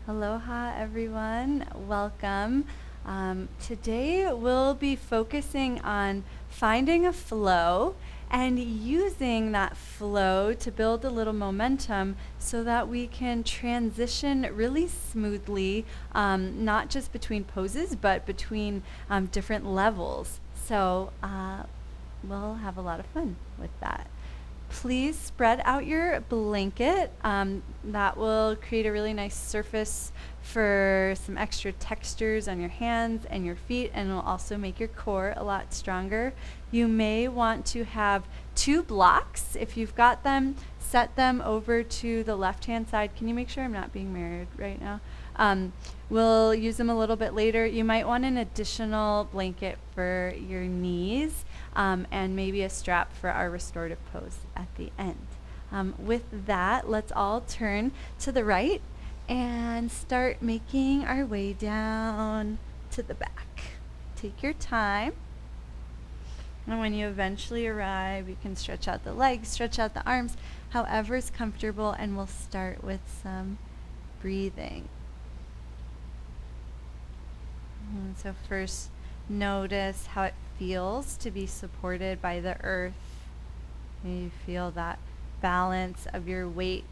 Aloha, everyone. Welcome. Today we'll be focusing on finding a flow and using that flow to build a little momentum so that we can transition really smoothly, not just between poses, but between different levels. So we'll have a lot of fun with that. Please spread out your blanket. That will create a really nice surface for some extra textures on your hands and your feet, and will also make your core a lot stronger. You may want to have 2 blocks. If you've got them, set them over to the left-hand side. Can you make sure I'm not being mirrored right now? We'll use them a little bit later. You might want an additional blanket for your knees and maybe a strap for our restorative pose at the end. With that, let's all turn to the right and start making our way down to the back. Take your time. And when you eventually arrive, you can stretch out the legs, stretch out the arms, however is comfortable, and we'll start with some breathing. So first, notice how it feels to be supported by the earth. You feel that balance of your weight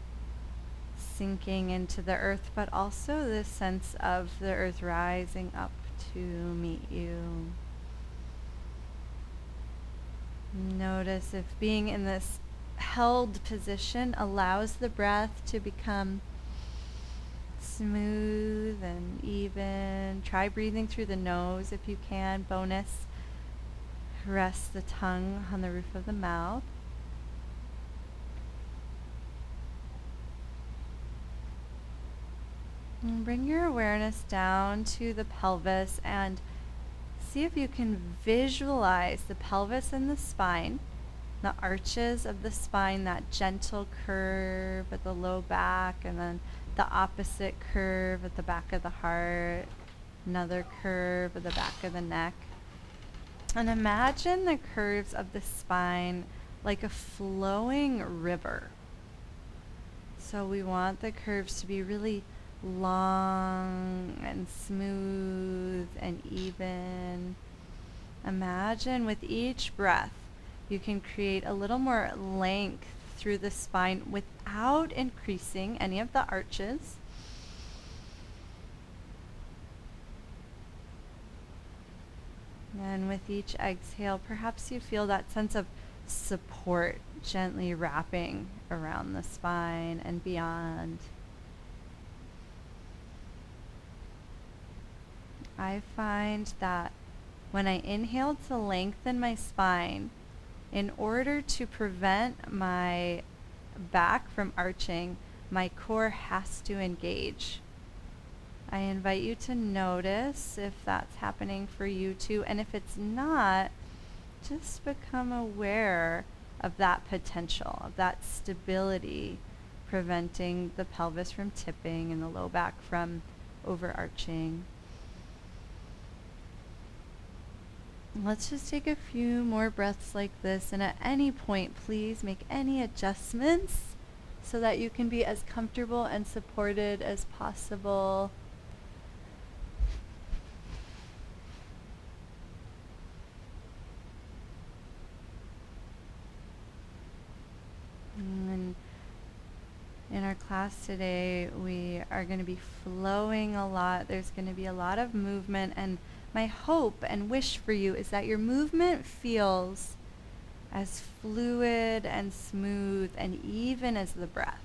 sinking into the earth, but also this sense of the earth rising up to meet you. Notice if being in this held position allows the breath to become smooth and even. Try breathing through the nose if you can. Bonus, rest the tongue on the roof of the mouth. And bring your awareness down to the pelvis and see if you can visualize the pelvis and the spine, the arches of the spine, that gentle curve at the low back, and then the opposite curve at the back of the heart, another curve at the back of the neck. And imagine the curves of the spine like a flowing river. So we want the curves to be really long and smooth and even. Imagine with each breath you can create a little more length through the spine without increasing any of the arches. And with each exhale, perhaps you feel that sense of support gently wrapping around the spine and beyond. I find that when I inhale to lengthen my spine, in order to prevent my back from arching, my core has to engage. I invite you to notice if that's happening for you too, and if it's not, just become aware of that potential, of that stability, preventing the pelvis from tipping and the low back from overarching. Let's just take a few more breaths like this, and at any point, please make any adjustments so that you can be as comfortable and supported as possible. And in our class today, we are going to be flowing a lot. There's going to be a lot of movement, and my hope and wish for you is that your movement feels as fluid and smooth and even as the breath.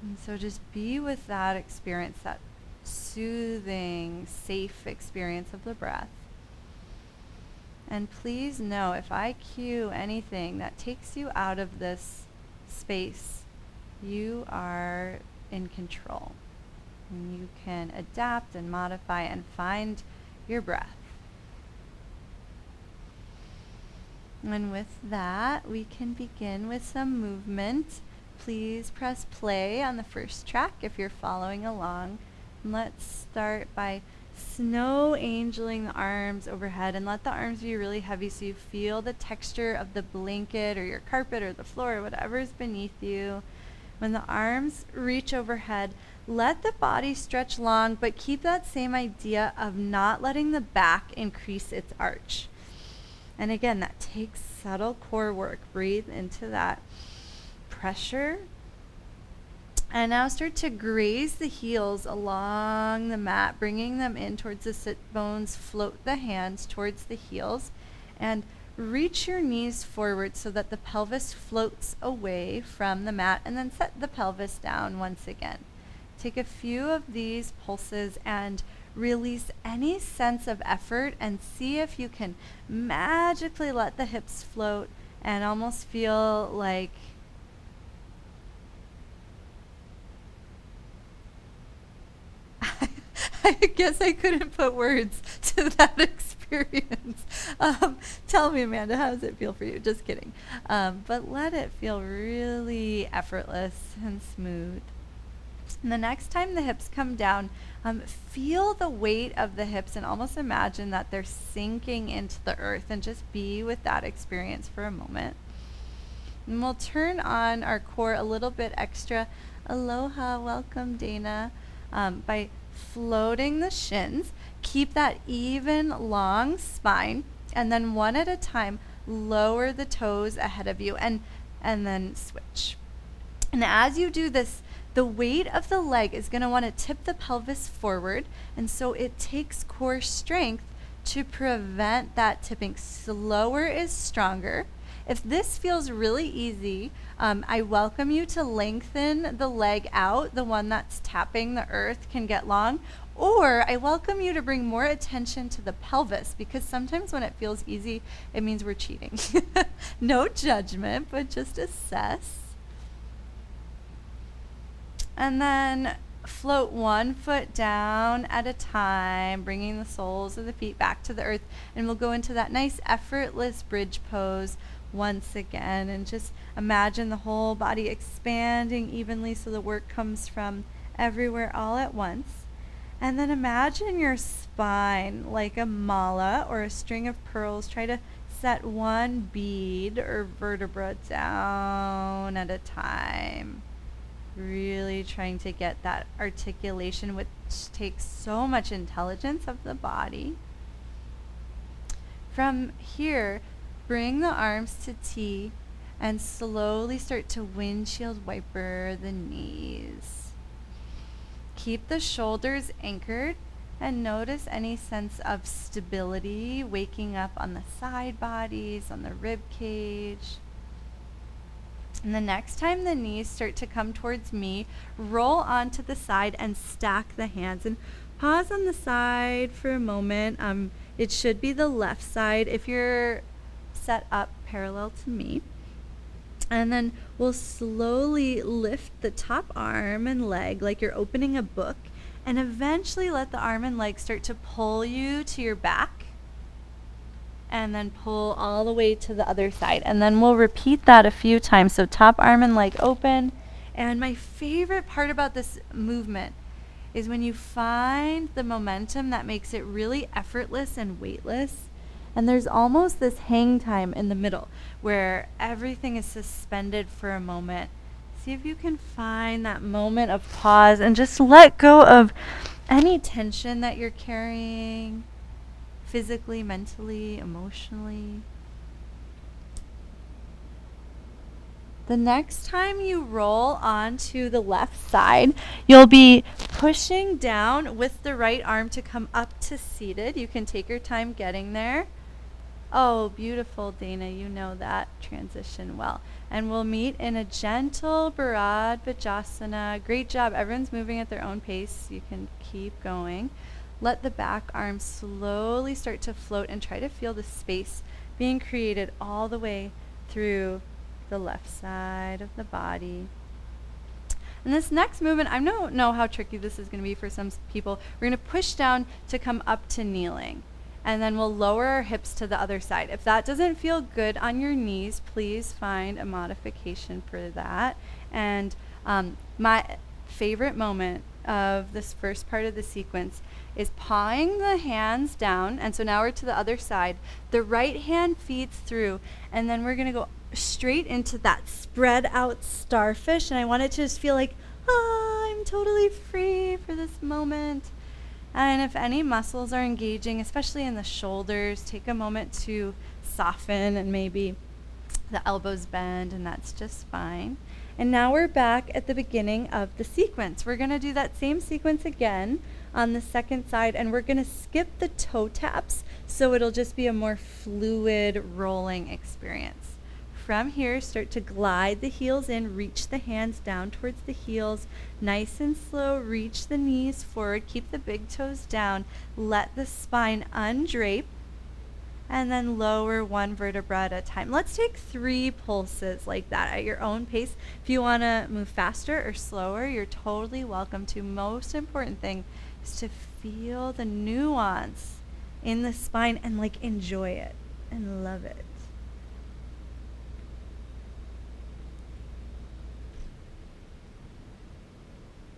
And so just be with that experience, that soothing, safe experience of the breath. And please know, if I cue anything that takes you out of this space, you are in control. And you can adapt and modify and find your breath. And with that, we can begin with some movement. Please press play on the first track if you're following along. And let's start by snow angeling the arms overhead, and let the arms be really heavy so you feel the texture of the blanket or your carpet or the floor or whatever is beneath you. When the arms reach overhead, let the body stretch long, but keep that same idea of not letting the back increase its arch. And again, that takes subtle core work. Breathe into that pressure. And now start to graze the heels along the mat, bringing them in towards the sit bones. Float the hands towards the heels and reach your knees forward so that the pelvis floats away from the mat, and then set the pelvis down once again. Take a few of these pulses and release any sense of effort, and see if you can magically let the hips float and almost feel like I guess I couldn't put words to that experience. Tell me, Amanda, how does it feel for you? Just kidding. But let it feel really effortless and smooth. And the next time the hips come down, feel the weight of the hips and almost imagine that they're sinking into the earth, and just be with that experience for a moment. And we'll turn on our core a little bit extra. Aloha, welcome Dana. By floating the shins, keep that even long spine, and then one at a time lower the toes ahead of you, and then switch. And as you do this, the weight of the leg is going to want to tip the pelvis forward, and so it takes core strength to prevent that tipping. Slower is stronger. If this feels really easy, I welcome you to lengthen the leg out. The one that's tapping the earth can get long. Or I welcome you to bring more attention to the pelvis, because sometimes when it feels easy, it means we're cheating. No judgment, but just assess. And then float one foot down at a time, bringing the soles of the feet back to the earth. And we'll go into that nice effortless bridge pose once again, and just imagine the whole body expanding evenly so the work comes from everywhere all at once. And then imagine your spine like a mala or a string of pearls. Try to set one bead or vertebra down at a time. Really trying to get that articulation, which takes so much intelligence of the body. From here, bring the arms to T and slowly start to windshield wiper the knees. Keep the shoulders anchored and notice any sense of stability waking up on the side bodies, on the rib cage. And the next time the knees start to come towards me, roll onto the side and stack the hands. And pause on the side for a moment. It should be the left side if you're set up parallel to me. And then we'll slowly lift the top arm and leg like you're opening a book, and eventually let the arm and leg start to pull you to your back, and then pull all the way to the other side. And then we'll repeat that a few times. So top arm and leg open. And my favorite part about this movement is when you find the momentum that makes it really effortless and weightless. And there's almost this hang time in the middle where everything is suspended for a moment. See if you can find that moment of pause and just let go of any tension that you're carrying, physically, mentally, emotionally. The next time you roll onto the left side, you'll be pushing down with the right arm to come up to seated. You can take your time getting there. Oh, beautiful, Dana. You know that transition well. And we'll meet in a gentle bharadvajasana. Great job. Everyone's moving at their own pace. You can keep going. Let the back arm slowly start to float, and try to feel the space being created all the way through the left side of the body. And this next movement, I don't know how tricky this is going to be for some people. We're going to push down to come up to kneeling. And then we'll lower our hips to the other side. If that doesn't feel good on your knees, please find a modification for that. And my favorite moment of this first part of the sequence is pawing the hands down. And so now we're to the other side. The right hand feeds through, and then we're going to go straight into that spread out starfish, and I want it to just feel like, I'm totally free for this moment. And if any muscles are engaging, especially in the shoulders, take a moment to soften, and maybe the elbows bend, and that's just fine. And now we're back at the beginning of the sequence. We're going to do that same sequence again on the second side, and we're going to skip the toe taps, so it'll just be a more fluid rolling experience. From here, start to glide the heels in, reach the hands down towards the heels, nice and slow, reach the knees forward, keep the big toes down, let the spine undrape, and then lower one vertebra at a time. Let's take 3 pulses like that at your own pace. If you want to move faster or slower, you're totally welcome to. Most important thing is to feel the nuance in the spine and like enjoy it and love it.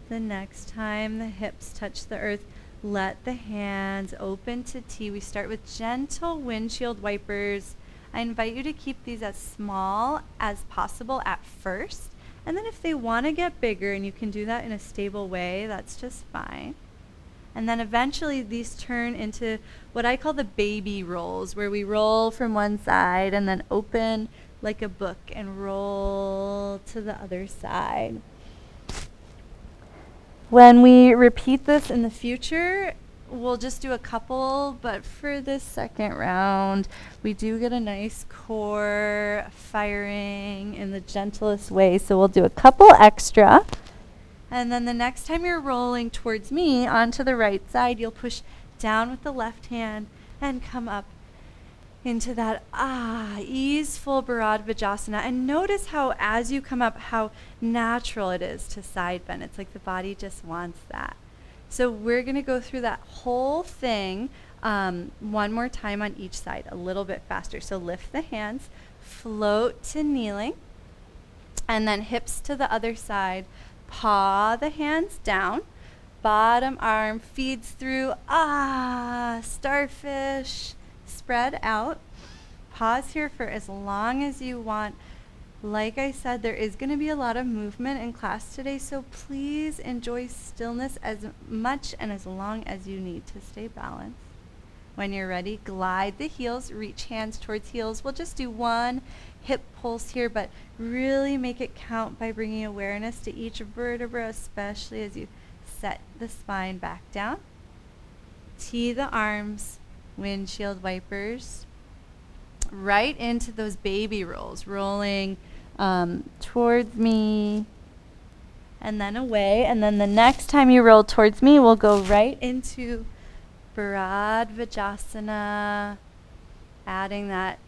The next time the hips touch the earth, let the hands open to T. We start with gentle windshield wipers. I invite you to keep these as small as possible at first. And then if they want to get bigger, and you can do that in a stable way, that's just fine. And then eventually these turn into what I call the baby rolls, where we roll from one side and then open like a book and roll to the other side. When we repeat this in the future, we'll just do a couple, but for this second round, we do get a nice core firing in the gentlest way, so we'll do a couple extra. And then the next time you're rolling towards me onto the right side, you'll push down with the left hand and come up into that easeful bharadvajasana. And notice how as you come up, how natural it is to side bend. It's like the body just wants that. So we're going to go through that whole thing one more time on each side, a little bit faster. So lift the hands, float to kneeling, and then hips to the other side. Paw the hands down, bottom arm feeds through, starfish. Spread out. Pause here for as long as you want. Like I said, there is going to be a lot of movement in class today, so please enjoy stillness as much and as long as you need to stay balanced. When you're ready, glide the heels, reach hands towards heels. We'll just do one hip pulse here, but really make it count by bringing awareness to each vertebra, especially as you set the spine back down. Tee the arms, windshield wipers, right into those baby rolls, rolling towards me and then away. And then the next time you roll towards me, we'll go right into bharadvajasana, adding that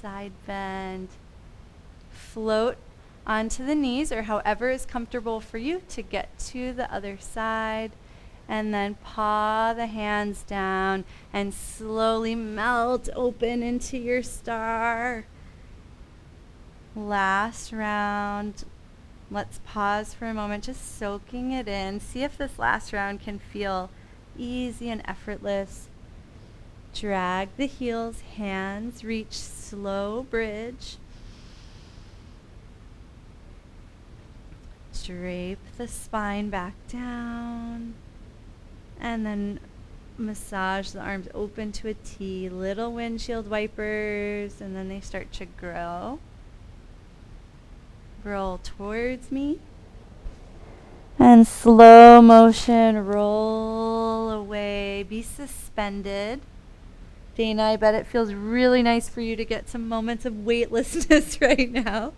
side bend. Float onto the knees, or however is comfortable for you, to get to the other side. And then paw the hands down and slowly melt open into your star. Last round. Let's pause for a moment, just soaking it in. See if this last round can feel easy and effortless. Drag the heels, hands reach, slow bridge. Drape the spine back down. And then massage the arms open to a T, little windshield wipers, and then they start to grow. Roll towards me. And slow motion, roll away. Be suspended. Dana, I bet it feels really nice for you to get some moments of weightlessness right now.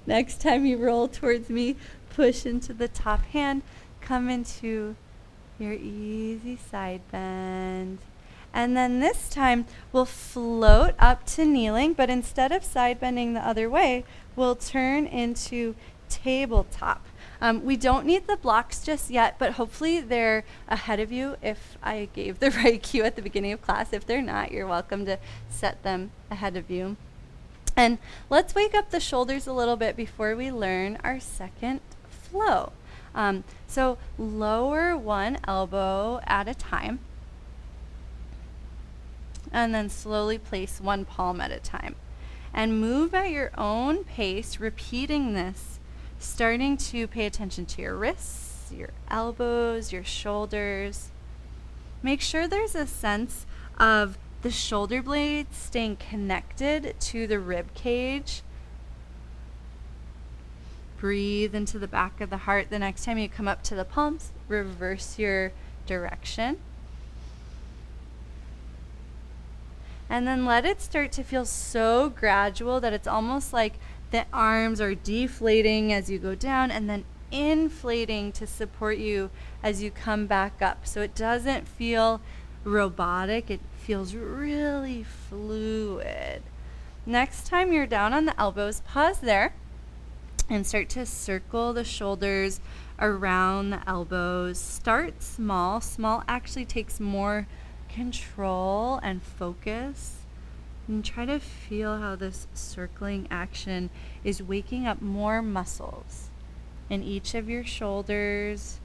Next time you roll towards me, push into the top hand, come into your easy side bend. And then this time we'll float up to kneeling, but instead of side bending the other way, we'll turn into tabletop. We don't need the blocks just yet, but hopefully they're ahead of you if I gave the right cue at the beginning of class. If they're not, you're welcome to set them ahead of you. And let's wake up the shoulders a little bit before we learn our second flow. So lower one elbow at a time, and then slowly place one palm at a time. and move at your own pace, repeating this, starting to pay attention to your wrists, your elbows, your shoulders. Make sure there's a sense of the shoulder blades staying connected to the rib cage. Breathe into the back of the heart. The next time you come up to the palms, reverse your direction. And then let it start to feel so gradual that it's almost like the arms are deflating as you go down and then inflating to support you as you come back up. So it doesn't feel robotic, it feels really fluid. Next time you're down on the elbows, pause there and start to circle the shoulders around the elbows. Start small. Small actually takes more control and focus. And try to feel how this circling action is waking up more muscles in each of your shoulders,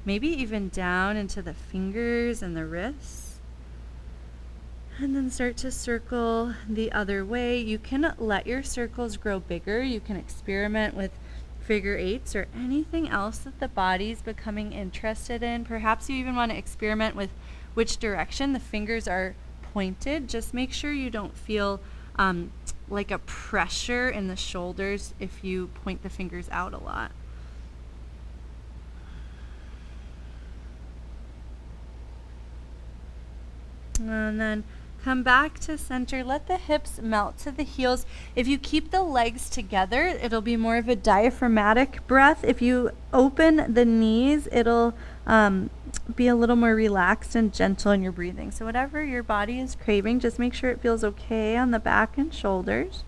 maybe even down into the fingers and the wrists. And then start to circle the other way. You can let your circles grow bigger. You can experiment with figure eights or anything else that the body's becoming interested in. Perhaps you even want to experiment with which direction the fingers are pointed. Just make sure you don't feel like a pressure in the shoulders if you point the fingers out a lot. And then come back to center. Let the hips melt to the heels. If you keep the legs together, it'll be more of a diaphragmatic breath. If you open the knees, it'll be a little more relaxed and gentle in your breathing. So whatever your body is craving, just make sure it feels okay on the back and shoulders.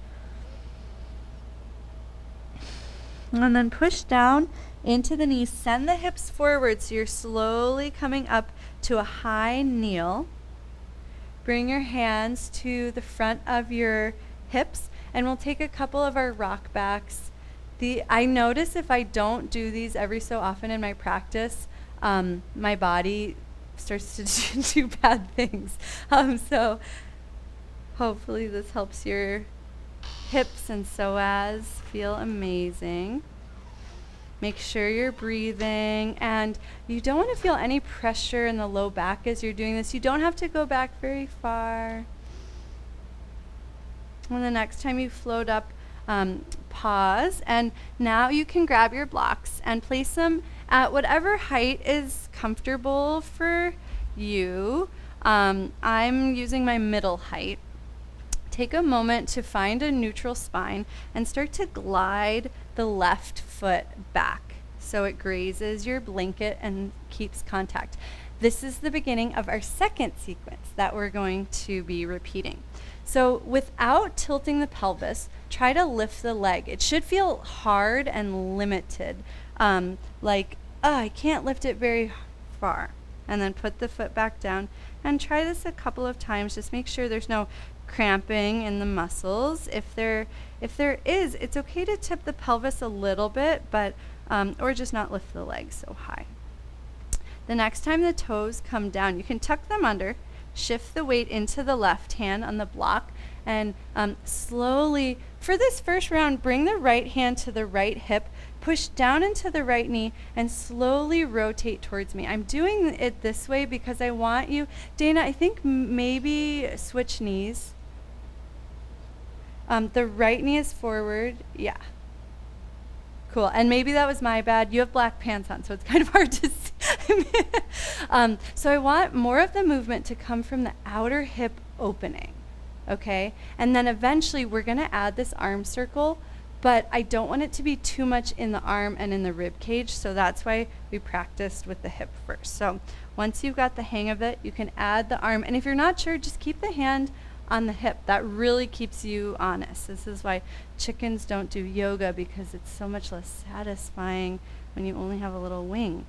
And then push down into the knees. Send the hips forward so you're slowly coming up to a high kneel. Bring your hands to the front of your hips, and we'll take a couple of our rock backs. I notice if I don't do these every so often in my practice, my body starts to do bad things. So hopefully this helps your hips and psoas feel amazing. Make sure you're breathing, and you don't want to feel any pressure in the low back as you're doing this. You don't have to go back very far. And the next time you float up, pause, and now you can grab your blocks and place them at whatever height is comfortable for you. I'm using my middle height. Take a moment to find a neutral spine and start to glide the left foot back so it grazes your blanket and keeps contact. This is the beginning of our second sequence that we're going to be repeating. So without tilting the pelvis, try to lift the leg. It should feel hard and limited, I can't lift it very far. And then put the foot back down and try this a couple of times. Just make sure there's no cramping in the muscles. If there is, it's okay to tip the pelvis a little bit, but or just not lift the legs so high. The next time the toes come down, you can tuck them under, shift the weight into the left hand on the block, and slowly, for this first round, bring the right hand to the right hip, push down into the right knee, and slowly rotate towards me. I'm doing it this way because I want you, Dana, I think maybe switch knees. The right knee is forward. Yeah. Cool. And maybe that was my bad. You have black pants on, so it's kind of hard to see. So I want more of the movement to come from the outer hip opening. Okay? And then eventually we're going to add this arm circle, but I don't want it to be too much in the arm and in the rib cage, so that's why we practiced with the hip first. So once you've got the hang of it, you can add the arm. And if you're not sure, just keep the hand on the hip. That really keeps you honest. This is why chickens don't do yoga, because it's so much less satisfying when you only have a little wing.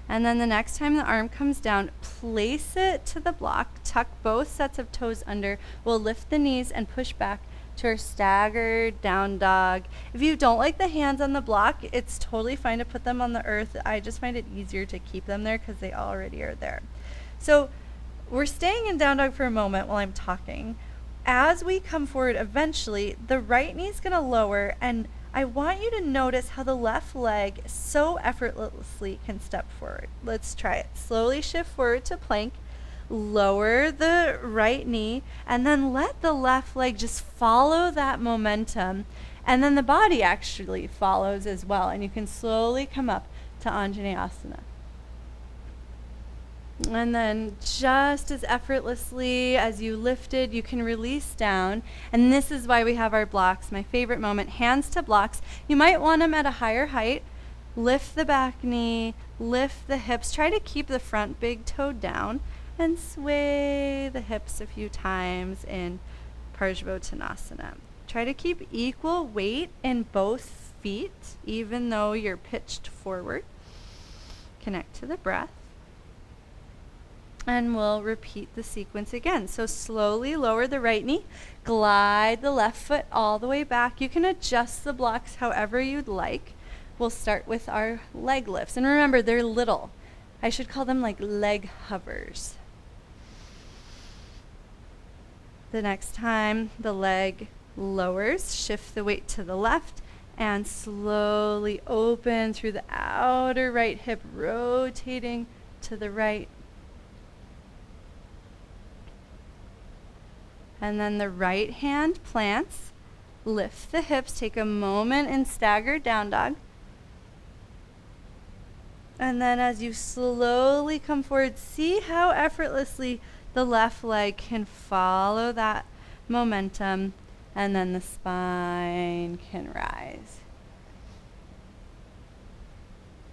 And then the next time the arm comes down, place it to the block, tuck both sets of toes under. We'll lift the knees and push back to our staggered down dog. If you don't like the hands on the block, it's totally fine to put them on the earth. I just find it easier to keep them there because they already are there. So we're staying in down dog for a moment while I'm talking. as we come forward, eventually, the right knee is going to lower, and I want you to notice how the left leg so effortlessly can step forward. Let's try it. Slowly shift forward to plank, lower the right knee, and then let the left leg just follow that momentum, and then the body actually follows as well, and you can slowly come up to anjaneyasana. And then just as effortlessly as you lifted, you can release down. And this is why we have our blocks. My favorite moment, hands to blocks. You might want them at a higher height. Lift the back knee, lift the hips. Try to keep the front big toe down and sway the hips a few times in parsvottanasana. Try to keep equal weight in both feet, even though you're pitched forward. Connect to the breath. And we'll repeat the sequence again. So slowly lower the right knee, glide the left foot all the way back. You can adjust the blocks however you'd like. We'll start with our leg lifts. And remember, they're little. I should call them like leg hovers. The next time the leg lowers, shift the weight to the left and slowly open through the outer right hip, rotating to the right. And then the right hand plants, lift the hips, take a moment in staggered down dog. And then as you slowly come forward, see how effortlessly the left leg can follow that momentum, and then the spine can rise.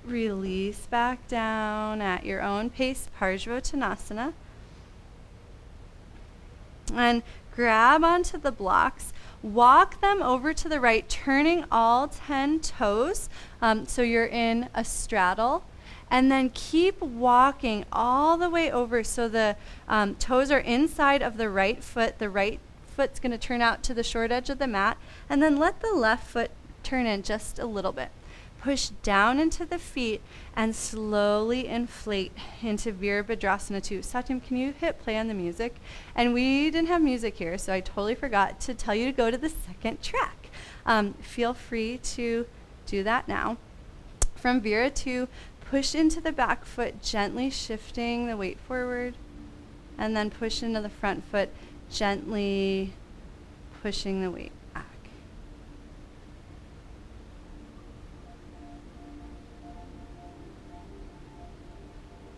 Release back down at your own pace, parsvottanasana. And grab onto the blocks, walk them over to the right, turning all 10 toes, so you're in a straddle, and then keep walking all the way over so the toes are inside of the right foot. The right foot's going to turn out to the short edge of the mat, and then let the left foot turn in just a little bit. Push down into the feet and slowly inflate into Virabhadrasana 2. Satyam, can you hit play on the music? And we didn't have music here, so I totally forgot to tell you to go to the second track. Feel free to do that now. From Vira 2, push into the back foot, gently shifting the weight forward, and then push into the front foot, gently pushing the weight.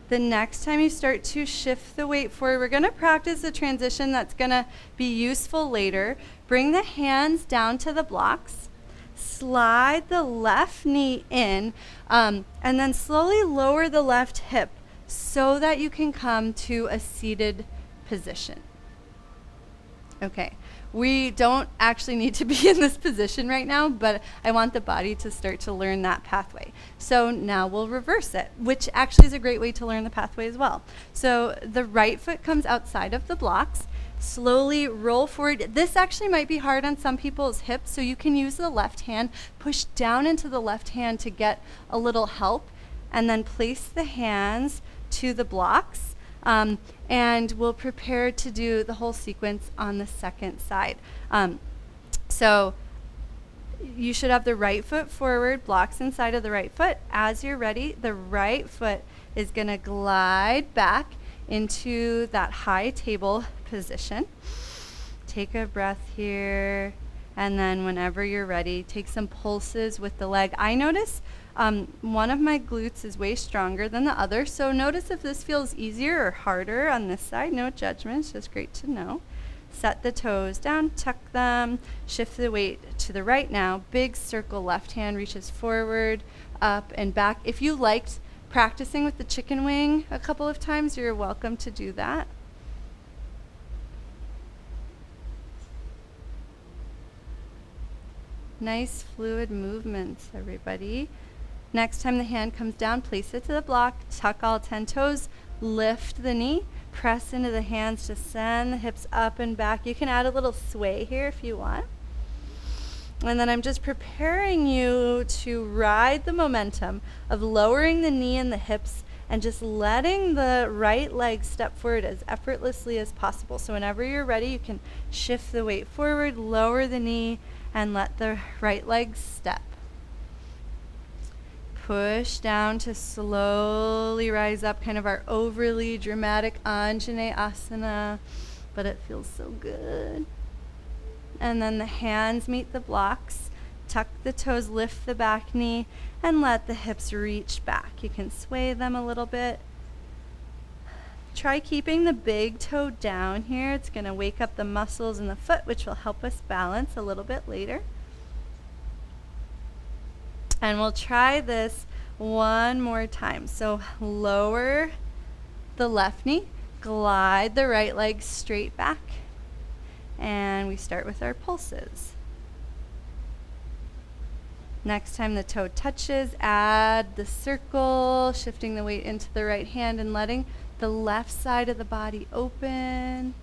The next time you start to shift the weight forward, we're going to practice a transition that's going to be useful later. Bring the hands down to the blocks. Slide the left knee in, and then slowly lower the left hip so that you can come to a seated position. Okay. We don't actually need to be in this position right now, but I want the body to start to learn that pathway. So now we'll reverse it, which actually is a great way to learn the pathway as well. So the right foot comes outside of the blocks. Slowly roll forward. This actually might be hard on some people's hips, so you can use the left hand. Push down into the left hand to get a little help, and then place the hands to the blocks. And we'll prepare to do the whole sequence on the second side. So you should have the right foot forward, blocks inside of the right foot. As you're ready, the right foot is going to glide back into that high table position. Take a breath here, and then whenever you're ready, take some pulses with the leg. I notice one of my glutes is way stronger than the other, so notice if this feels easier or harder on this side. No judgment, it's just great to know. Set the toes down, tuck them, shift the weight to the right now. Big circle, left hand reaches forward, up and back. If you liked practicing with the chicken wing a couple of times, you're welcome to do that. Nice fluid movements, everybody. Next time the hand comes down, place it to the block, tuck all 10 toes, lift the knee, press into the hands to send the hips up and back. You can add a little sway here if you want. And then I'm just preparing you to ride the momentum of lowering the knee and the hips and just letting the right leg step forward as effortlessly as possible. So whenever you're ready, you can shift the weight forward, lower the knee, and let the right leg step. Push down to slowly rise up, kind of our overly dramatic anjaneyasana, but it feels so good. And then the hands meet the blocks. Tuck the toes, lift the back knee, and let the hips reach back. You can sway them a little bit. Try keeping the big toe down here. It's going to wake up the muscles in the foot, which will help us balance a little bit later. And we'll try this one more time. So lower the left knee, glide the right leg straight back, and we start with our pulses. Next time the toe touches, add the circle, shifting the weight into the right hand and letting the left side of the body open.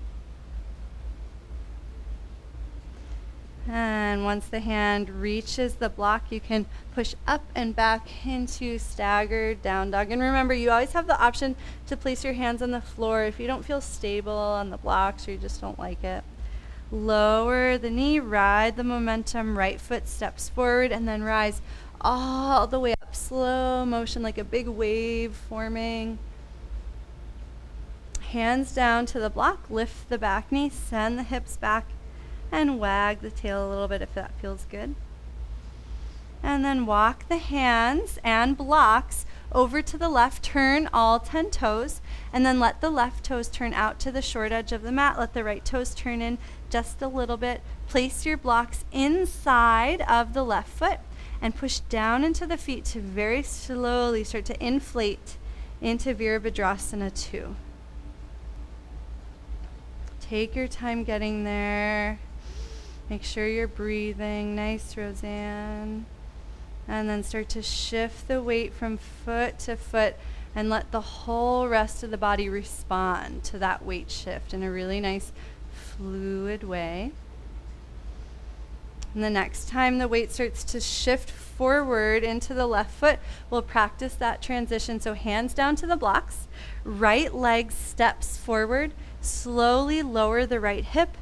And once the hand reaches the block, you can push up and back into staggered down dog. And remember, you always have the option to place your hands on the floor if you don't feel stable on the blocks or you just don't like it. Lower the knee, ride the momentum, right foot steps forward, and then rise all the way up. Slow motion like a big wave forming. Hands down to the block, lift the back knee, send the hips back, and wag the tail a little bit if that feels good. And then walk the hands and blocks over to the left, turn all 10 toes, and then let the left toes turn out to the short edge of the mat. Let the right toes turn in just a little bit. Place your blocks inside of the left foot and push down into the feet to very slowly start to inflate into Virabhadrasana 2. Take your time getting there. Make sure you're breathing. Nice, Roseanne. And then start to shift the weight from foot to foot and let the whole rest of the body respond to that weight shift in a really nice, fluid way. And the next time the weight starts to shift forward into the left foot, we'll practice that transition. So hands down to the blocks, right leg steps forward, slowly lower the right hip,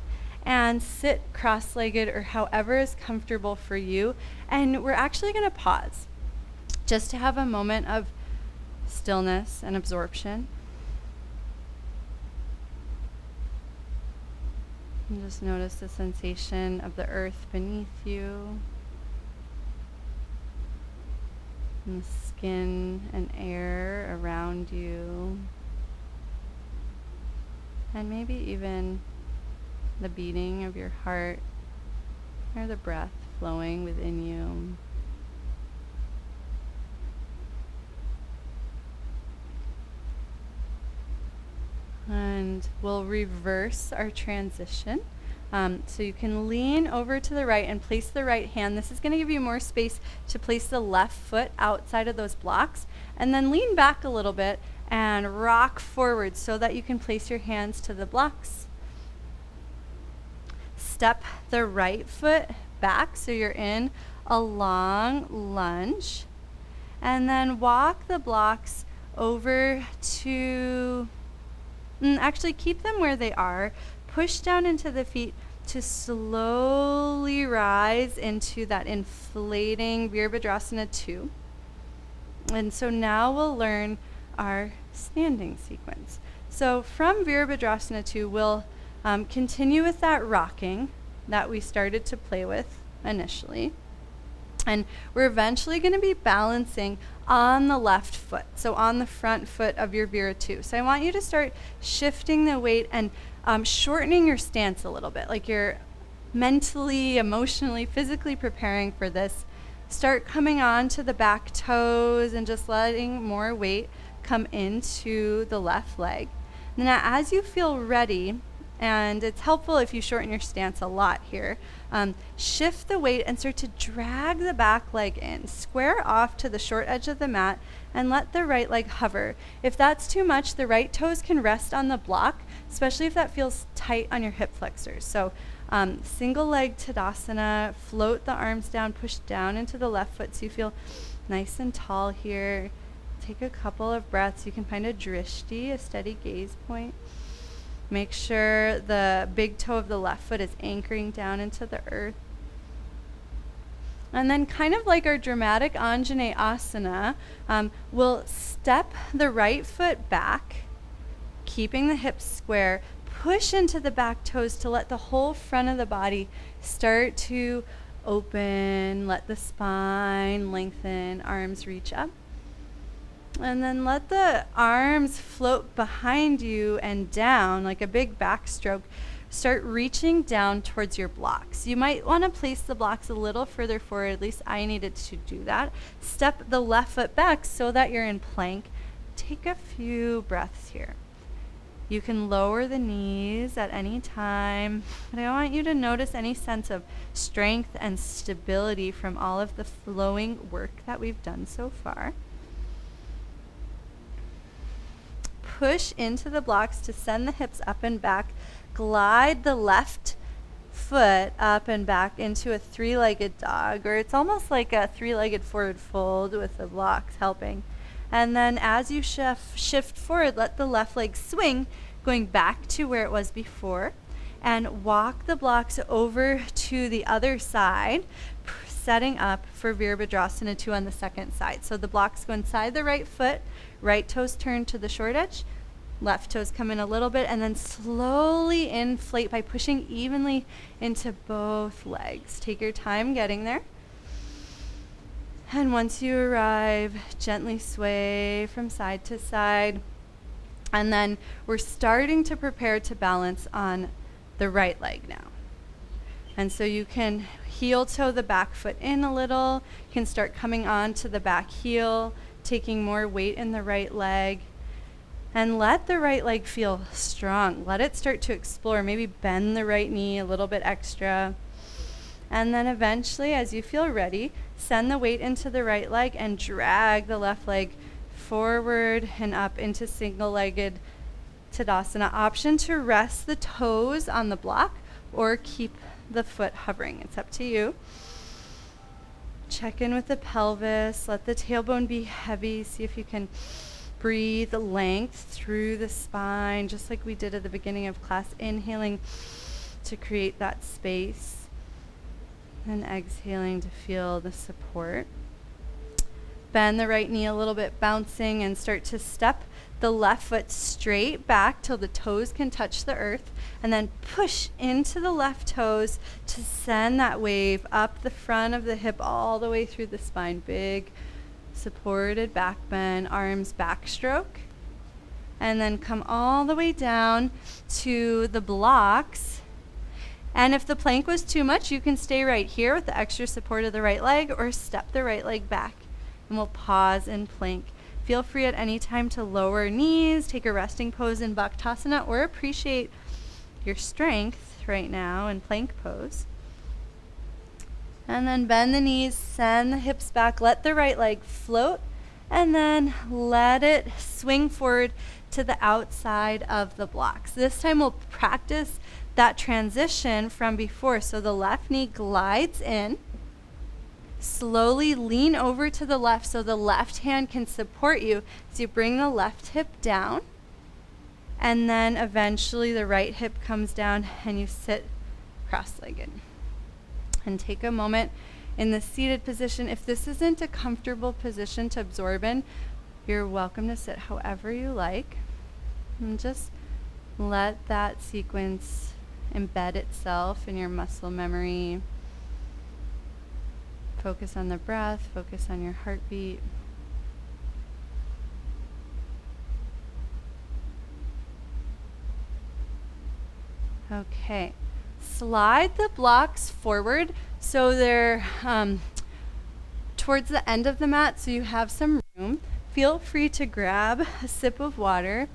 and sit cross-legged or however is comfortable for you. And we're actually going to pause just to have a moment of stillness and absorption. And just notice the sensation of the earth beneath you, and the skin and air around you, and maybe even the beating of your heart or the breath flowing within you. And we'll reverse our transition. So you can lean over to the right and place the right hand. This is going to give you more space to place the left foot outside of those blocks. And then lean back a little bit and rock forward so that you can place your hands to the blocks. Step the right foot back so you're in a long lunge. And then walk the blocks over to... actually keep them where they are. Push down into the feet to slowly rise into that inflating Virabhadrasana 2. And so now we'll learn our standing sequence. So from Virabhadrasana 2, we'll continue with that rocking that we started to play with initially. And we're eventually going to be balancing on the left foot, so on the front foot of your Vira 2. So I want you to start shifting the weight and shortening your stance a little bit, like you're mentally, emotionally, physically preparing for this. Start coming on to the back toes and just letting more weight come into the left leg. Now, as you feel ready, and it's helpful if you shorten your stance a lot here, shift the weight and start to drag the back leg in. Square off to the short edge of the mat and let the right leg hover. If that's too much, the right toes can rest on the block, especially if that feels tight on your hip flexors. So single leg tadasana, float the arms down, push down into the left foot so you feel nice and tall here. take a couple of breaths. You can find a drishti, a steady gaze point. Make sure the big toe of the left foot is anchoring down into the earth. And then kind of like our dramatic anjaneyasana, we'll step the right foot back, keeping the hips square. Push into the back toes to let the whole front of the body start to open. Let the spine lengthen, arms reach up. And then let the arms float behind you and down like a big backstroke. Start reaching down towards your blocks. You might want to place the blocks a little further forward. At least I needed to do that. Step the left foot back so that you're in plank. Take a few breaths here. You can lower the knees at any time, but I want you to notice any sense of strength and stability from all of the flowing work that we've done so far. Push into the blocks to send the hips up and back. Glide the left foot up and back into a three-legged dog, or it's almost like a three-legged forward fold with the blocks helping. And then as you shift forward, let the left leg swing, going back to where it was before, and walk the blocks over to the other side, setting up for Virabhadrasana 2 on the second side. So the blocks go inside the right foot, right toes turn to the short edge, left toes come in a little bit, and then slowly inflate by pushing evenly into both legs. Take your time getting there. And once you arrive, gently sway from side to side. And then we're starting to prepare to balance on the right leg now. And so you can heel toe the back foot in a little. You can start coming on to the back heel, taking more weight in the right leg. And let the right leg feel strong. Let it start to explore. Maybe bend the right knee a little bit extra. And then eventually, as you feel ready, send the weight into the right leg and drag the left leg forward and up into single-legged tadasana. Option to rest the toes on the block or keep the foot hovering. It's up to you. Check in with the pelvis. Let the tailbone be heavy. See if you can breathe length through the spine, just like we did at the beginning of class. Inhaling to create that space. And exhaling to feel the support. Bend the right knee a little bit, bouncing, and start to step the left foot straight back till the toes can touch the earth, and then push into the left toes to send that wave up the front of the hip all the way through the spine. Big supported back bend, arms backstroke, and then come all the way down to the blocks. And if the plank was too much, you can stay right here with the extra support of the right leg or step the right leg back. And we'll pause in plank. Feel free at any time to lower knees, take a resting pose in bharadvajasana, or appreciate your strength right now in plank pose. And then bend the knees, send the hips back, let the right leg float, and then let it swing forward to the outside of the blocks. This time we'll practice that transition from before. So the left knee glides in. Slowly lean over to the left so the left hand can support you as you bring the left hip down. And then eventually the right hip comes down and you sit cross-legged. And take a moment in the seated position. If this isn't a comfortable position to absorb in, you're welcome to sit however you like. And just let that sequence embed itself in your muscle memory. Focus on the breath, focus on your heartbeat. Okay, slide the blocks forward so they're towards the end of the mat so you have some room. Feel free to grab a sip of water.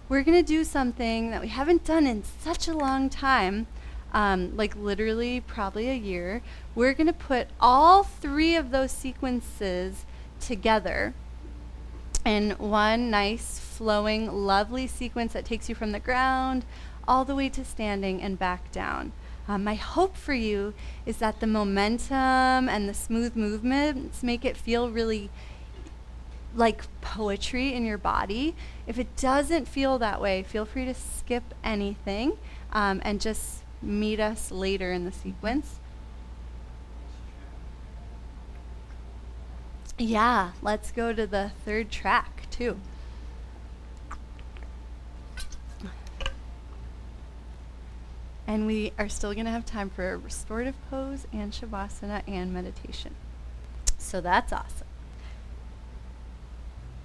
We're going to do something that we haven't done in such a long time. Like literally probably a year. We're going to put all three of those sequences together in one nice flowing lovely sequence that takes you from the ground all the way to standing and back down. My hope for you is that the momentum and the smooth movements make it feel really like poetry in your body. If it doesn't feel that way, feel free to skip anything and just meet us later in the sequence. Yeah, let's go to the third track too. And we are still going to have time for a restorative pose and shavasana and meditation. So that's awesome.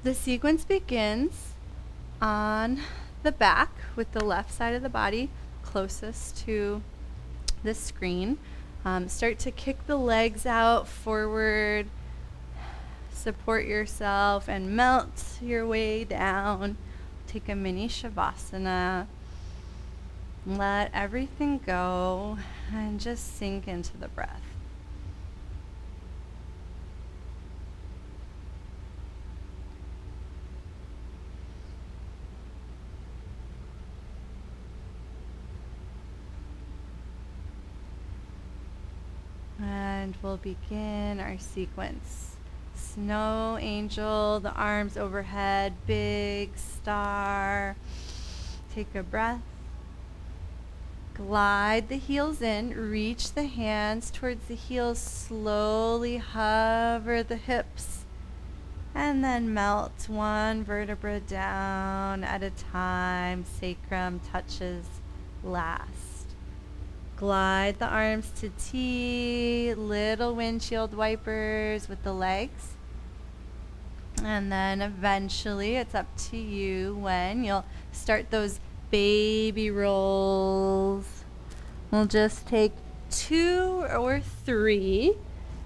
The sequence begins on the back with the left side of the body closest to the screen. Start to kick the legs out forward, support yourself, and melt your way down. Take a mini shavasana. Let everything go and just sink into the breath. And we'll begin our sequence. Snow angel, the arms overhead, big star. Take a breath. Glide the heels in, reach the hands towards the heels, slowly hover the hips, and then melt one vertebra down at a time. Sacrum touches last. Glide the arms to T, little windshield wipers with the legs. And then eventually it's up to you when you'll start those baby rolls. We'll just take 2 or 3.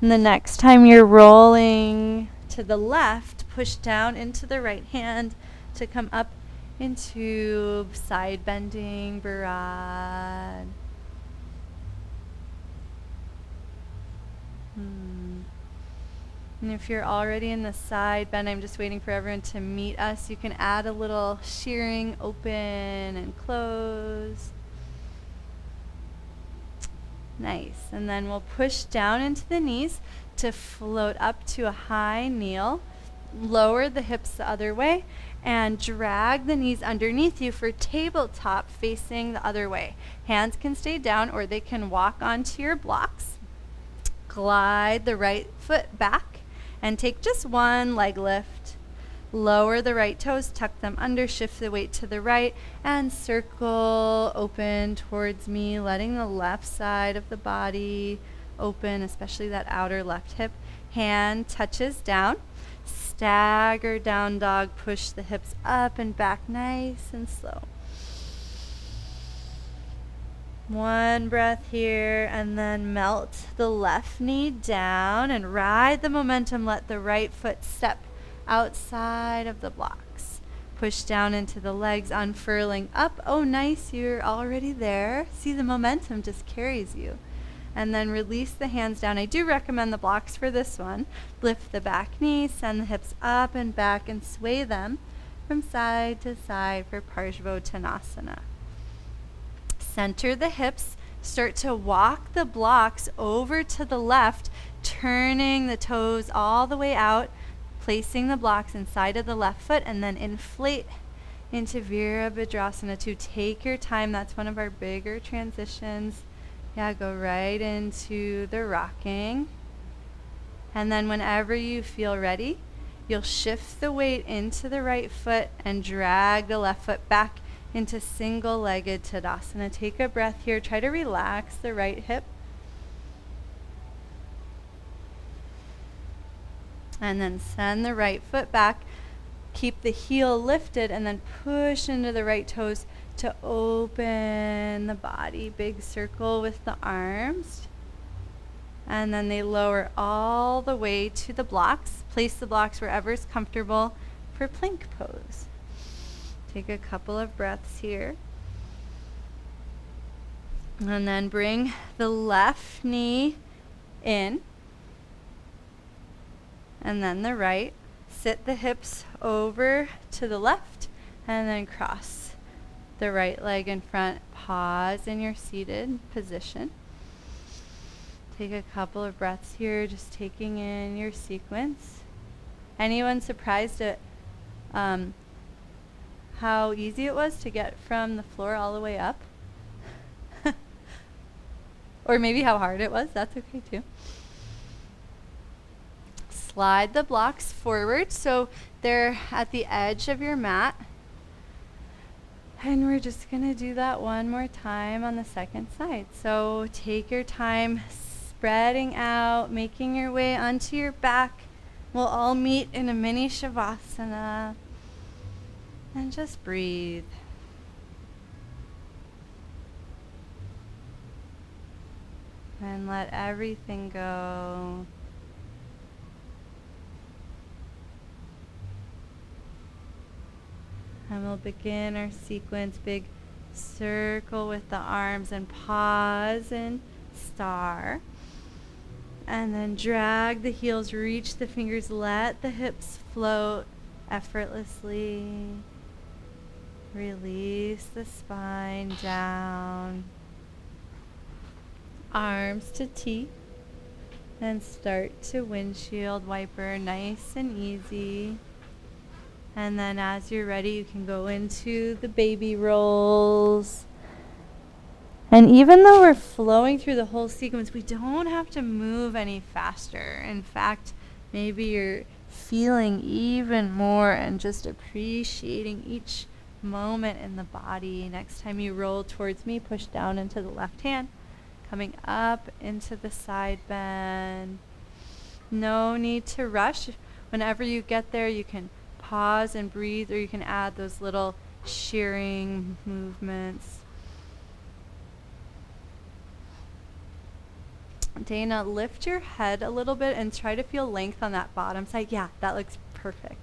And the next time you're rolling to the left, push down into the right hand to come up into side bending bharad. And if you're already in the side bend, I'm just waiting for everyone to meet us. You can add a little shearing, open and close. Nice. And then we'll push down into the knees to float up to a high kneel. Lower the hips the other way and drag the knees underneath you for tabletop facing the other way. Hands can stay down or they can walk onto your blocks. Glide the right foot back and take just one leg lift. Lower the right toes, tuck them under, shift the weight to the right, and circle open towards me, letting the left side of the body open, especially that outer left hip. Hand touches down. Stagger down dog, push the hips up and back nice and slow. One breath here, and then melt the left knee down and ride the momentum. Let the right foot step outside of the blocks. Push down into the legs, unfurling up. Oh, nice, you're already there. See, the momentum just carries you. And then release the hands down. I do recommend the blocks for this one. Lift the back knee, send the hips up and back, and sway them from side to side for parsvottanasana. Center the hips, start to walk the blocks over to the left, turning the toes all the way out, placing the blocks inside of the left foot, and then inflate into Virabhadrasana 2. Take your time. That's one of our bigger transitions. Yeah, go right into the rocking. And then whenever you feel ready, you'll shift the weight into the right foot and drag the left foot back into single-legged tadasana. Take a breath here. Try to relax the right hip. And then send the right foot back. Keep the heel lifted and then push into the right toes to open the body. Big circle with the arms. And then they lower all the way to the blocks. Place the blocks wherever is comfortable for plank pose. Take a couple of breaths here. And then bring the left knee in. And then the right. Sit the hips over to the left and then cross the right leg in front. Pause in your seated position. Take a couple of breaths here, just taking in your sequence. Anyone surprised at how easy it was to get from the floor all the way up? Or maybe how hard it was. That's okay too. Slide the blocks forward so they're at the edge of your mat. And we're just going to do that one more time on the second side. So take your time spreading out, making your way onto your back. We'll all meet in a mini savasana. And just breathe. And let everything go. And we'll begin our sequence, big circle with the arms and pause and star. And then drag the heels, reach the fingers, let the hips float effortlessly. Release the spine down. Arms to T. Then start to windshield wiper, nice and easy. And then as you're ready, you can go into the baby rolls. And even though we're flowing through the whole sequence, we don't have to move any faster. In fact, maybe you're feeling even more and just appreciating each moment in the body. Next time you roll towards me, push down into the left hand, coming up into the side bend. No need to rush. Whenever you get there, you can pause and breathe, or you can add those little shearing movements. Dana, lift your head a little bit and try to feel length on that bottom side. Yeah, that looks perfect.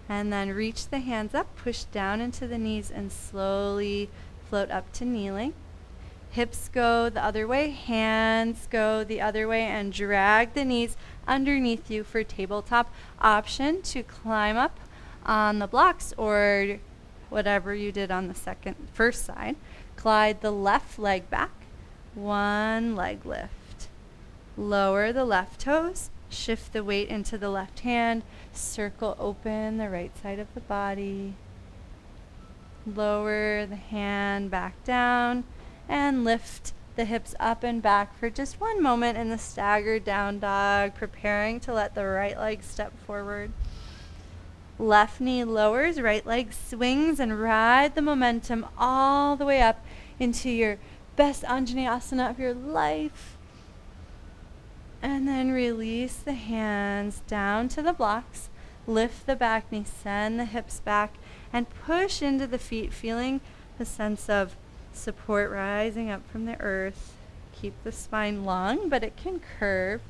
And then reach the hands up, push down into the knees, and slowly float up to kneeling. Hips go the other way, hands go the other way, and drag the knees underneath you for tabletop. Option to climb up on the blocks or whatever you did on the first side. Glide the left leg back, one leg lift. Lower the left toes, shift the weight into the left hand, circle open the right side of the body. Lower the hand back down and lift the hips up and back for just one moment in the staggered down dog, preparing to let the right leg step forward. Left knee lowers, right leg swings, and ride the momentum all the way up into your best anjaneyasana of your life. And then release the hands down to the blocks. Lift the back knee, send the hips back, and push into the feet, feeling the sense of support rising up from the earth. Keep the spine long, but it can curve.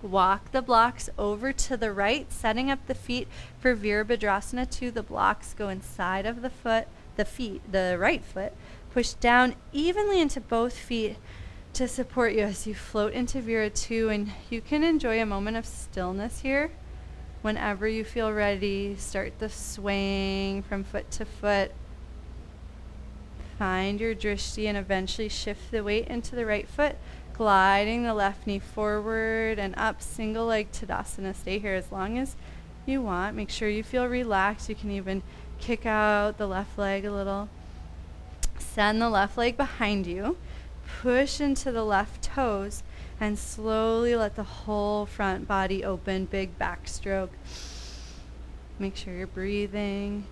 Walk the blocks over to the right, setting up the feet for virabhadrasana 2. The blocks go inside of the right foot. Push down evenly into both feet to support you as you float into Vira 2, and you can enjoy a moment of stillness here. Whenever you feel ready, start the swaying from foot to foot. Find your drishti and eventually shift the weight into the right foot, gliding the left knee forward and up, single leg tadasana. Stay here as long as you want. Make sure you feel relaxed. You can even kick out the left leg a little. Send the left leg behind you. Push into the left toes and slowly let the whole front body open. Big backstroke. Make sure you're breathing.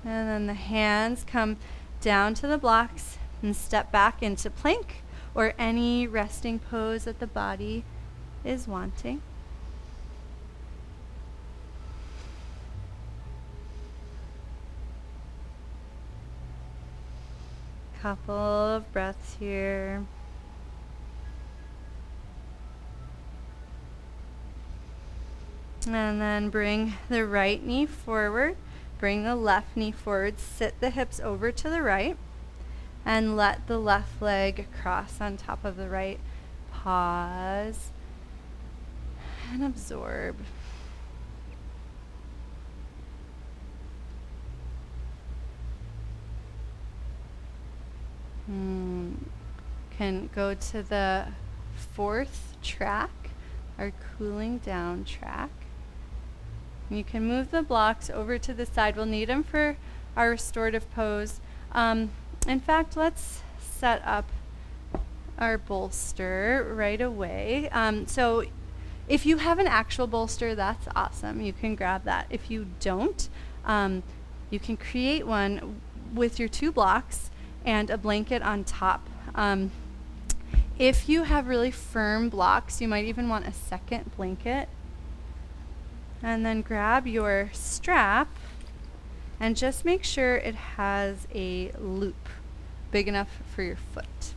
And then the hands come down to the blocks and step back into plank or any resting pose that the body is wanting. Couple of breaths here. And then bring the right knee forward. Bring the left knee forward. Sit the hips over to the right. And let the left leg cross on top of the right. Pause. And absorb. Can go to the fourth track. our cooling down track. You can move the blocks over to the side. We'll need them for our restorative pose. In fact, let's set up our bolster right away. So if you have an actual bolster, that's awesome. You can grab that. If you don't, you can create one with your 2 blocks and a blanket on top. If you have really firm blocks, you might even want a second blanket. And then grab your strap and just make sure it has a loop big enough for your foot.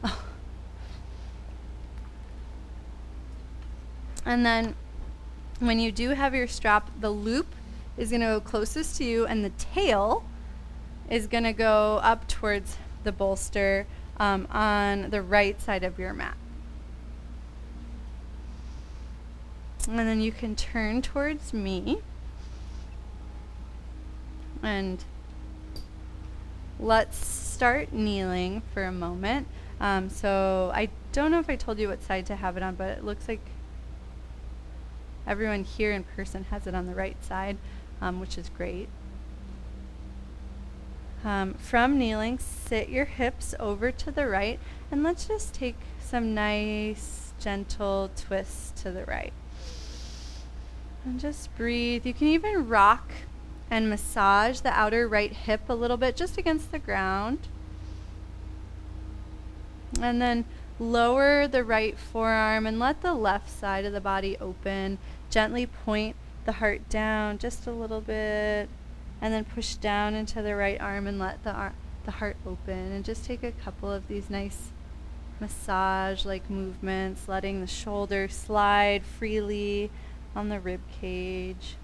Oh. And then when you do have your strap, the loop is going to go closest to you and the tail is going to go up towards the bolster on the right side of your mat. And then you can turn towards me and let's start kneeling for a moment. So I don't know if I told you what side to have it on, but it looks like everyone here in person has it on the right side, which is great. From kneeling, sit your hips over to the right, and let's just take some nice, gentle twists to the right. And just breathe. You can even rock and massage the outer right hip a little bit, just against the ground. And then lower the right forearm and let the left side of the body open. Gently point the heart down just a little bit. And then push down into the right arm and let the heart open. And just take a couple of these nice massage-like movements, letting the shoulder slide freely on the rib cage.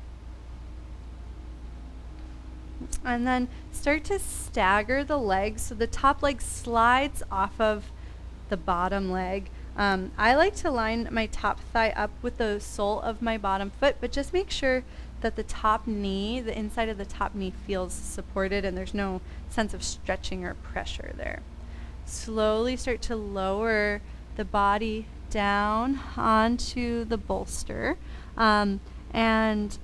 And then start to stagger the legs so the top leg slides off of the bottom leg. I like to line my top thigh up with the sole of my bottom foot, but just make sure that the top knee, the inside of the top knee feels supported and there's no sense of stretching or pressure there. Slowly start to lower the body down onto the bolster. And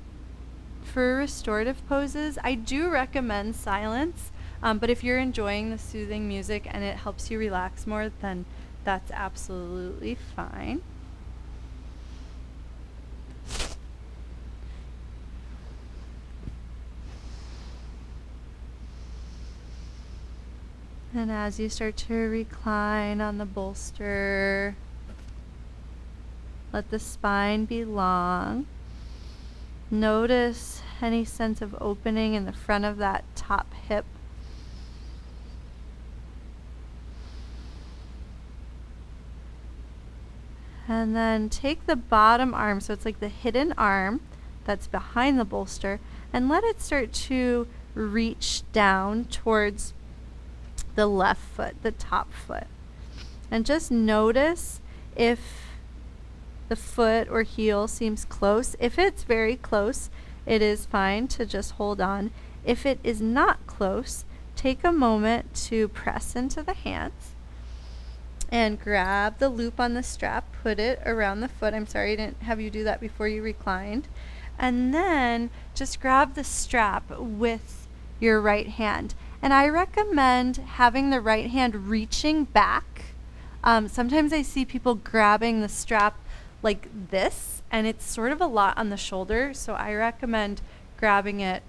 for restorative poses, I do recommend silence, but if you're enjoying the soothing music and it helps you relax more, then that's absolutely fine. And as you start to recline on the bolster, let the spine be long. Notice any sense of opening in the front of that top hip. And then take the bottom arm, so it's like the hidden arm that's behind the bolster, and let it start to reach down towards the left foot, the top foot. And just notice if the foot or heel seems close. If it's very close, it is fine to just hold on. If it is not close, take a moment to press into the hands and grab the loop on the strap, put it around the foot. I'm sorry I didn't have you do that before you reclined. And then just grab the strap with your right hand. And I recommend having the right hand reaching back. Sometimes I see people grabbing the strap like this, and it's sort of a lot on the shoulder, so I recommend grabbing it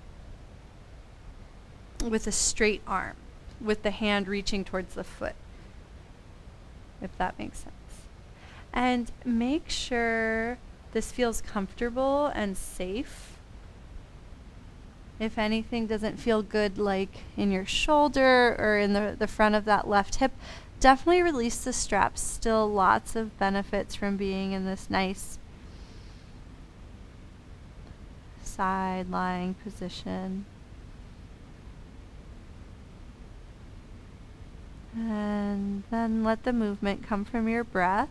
with a straight arm, with the hand reaching towards the foot, if that makes sense. And make sure this feels comfortable and safe. If anything doesn't feel good, like in your shoulder or in the front of that left hip, definitely release the strap. Still lots of benefits from being in this nice side lying position. And then let the movement come from your breath.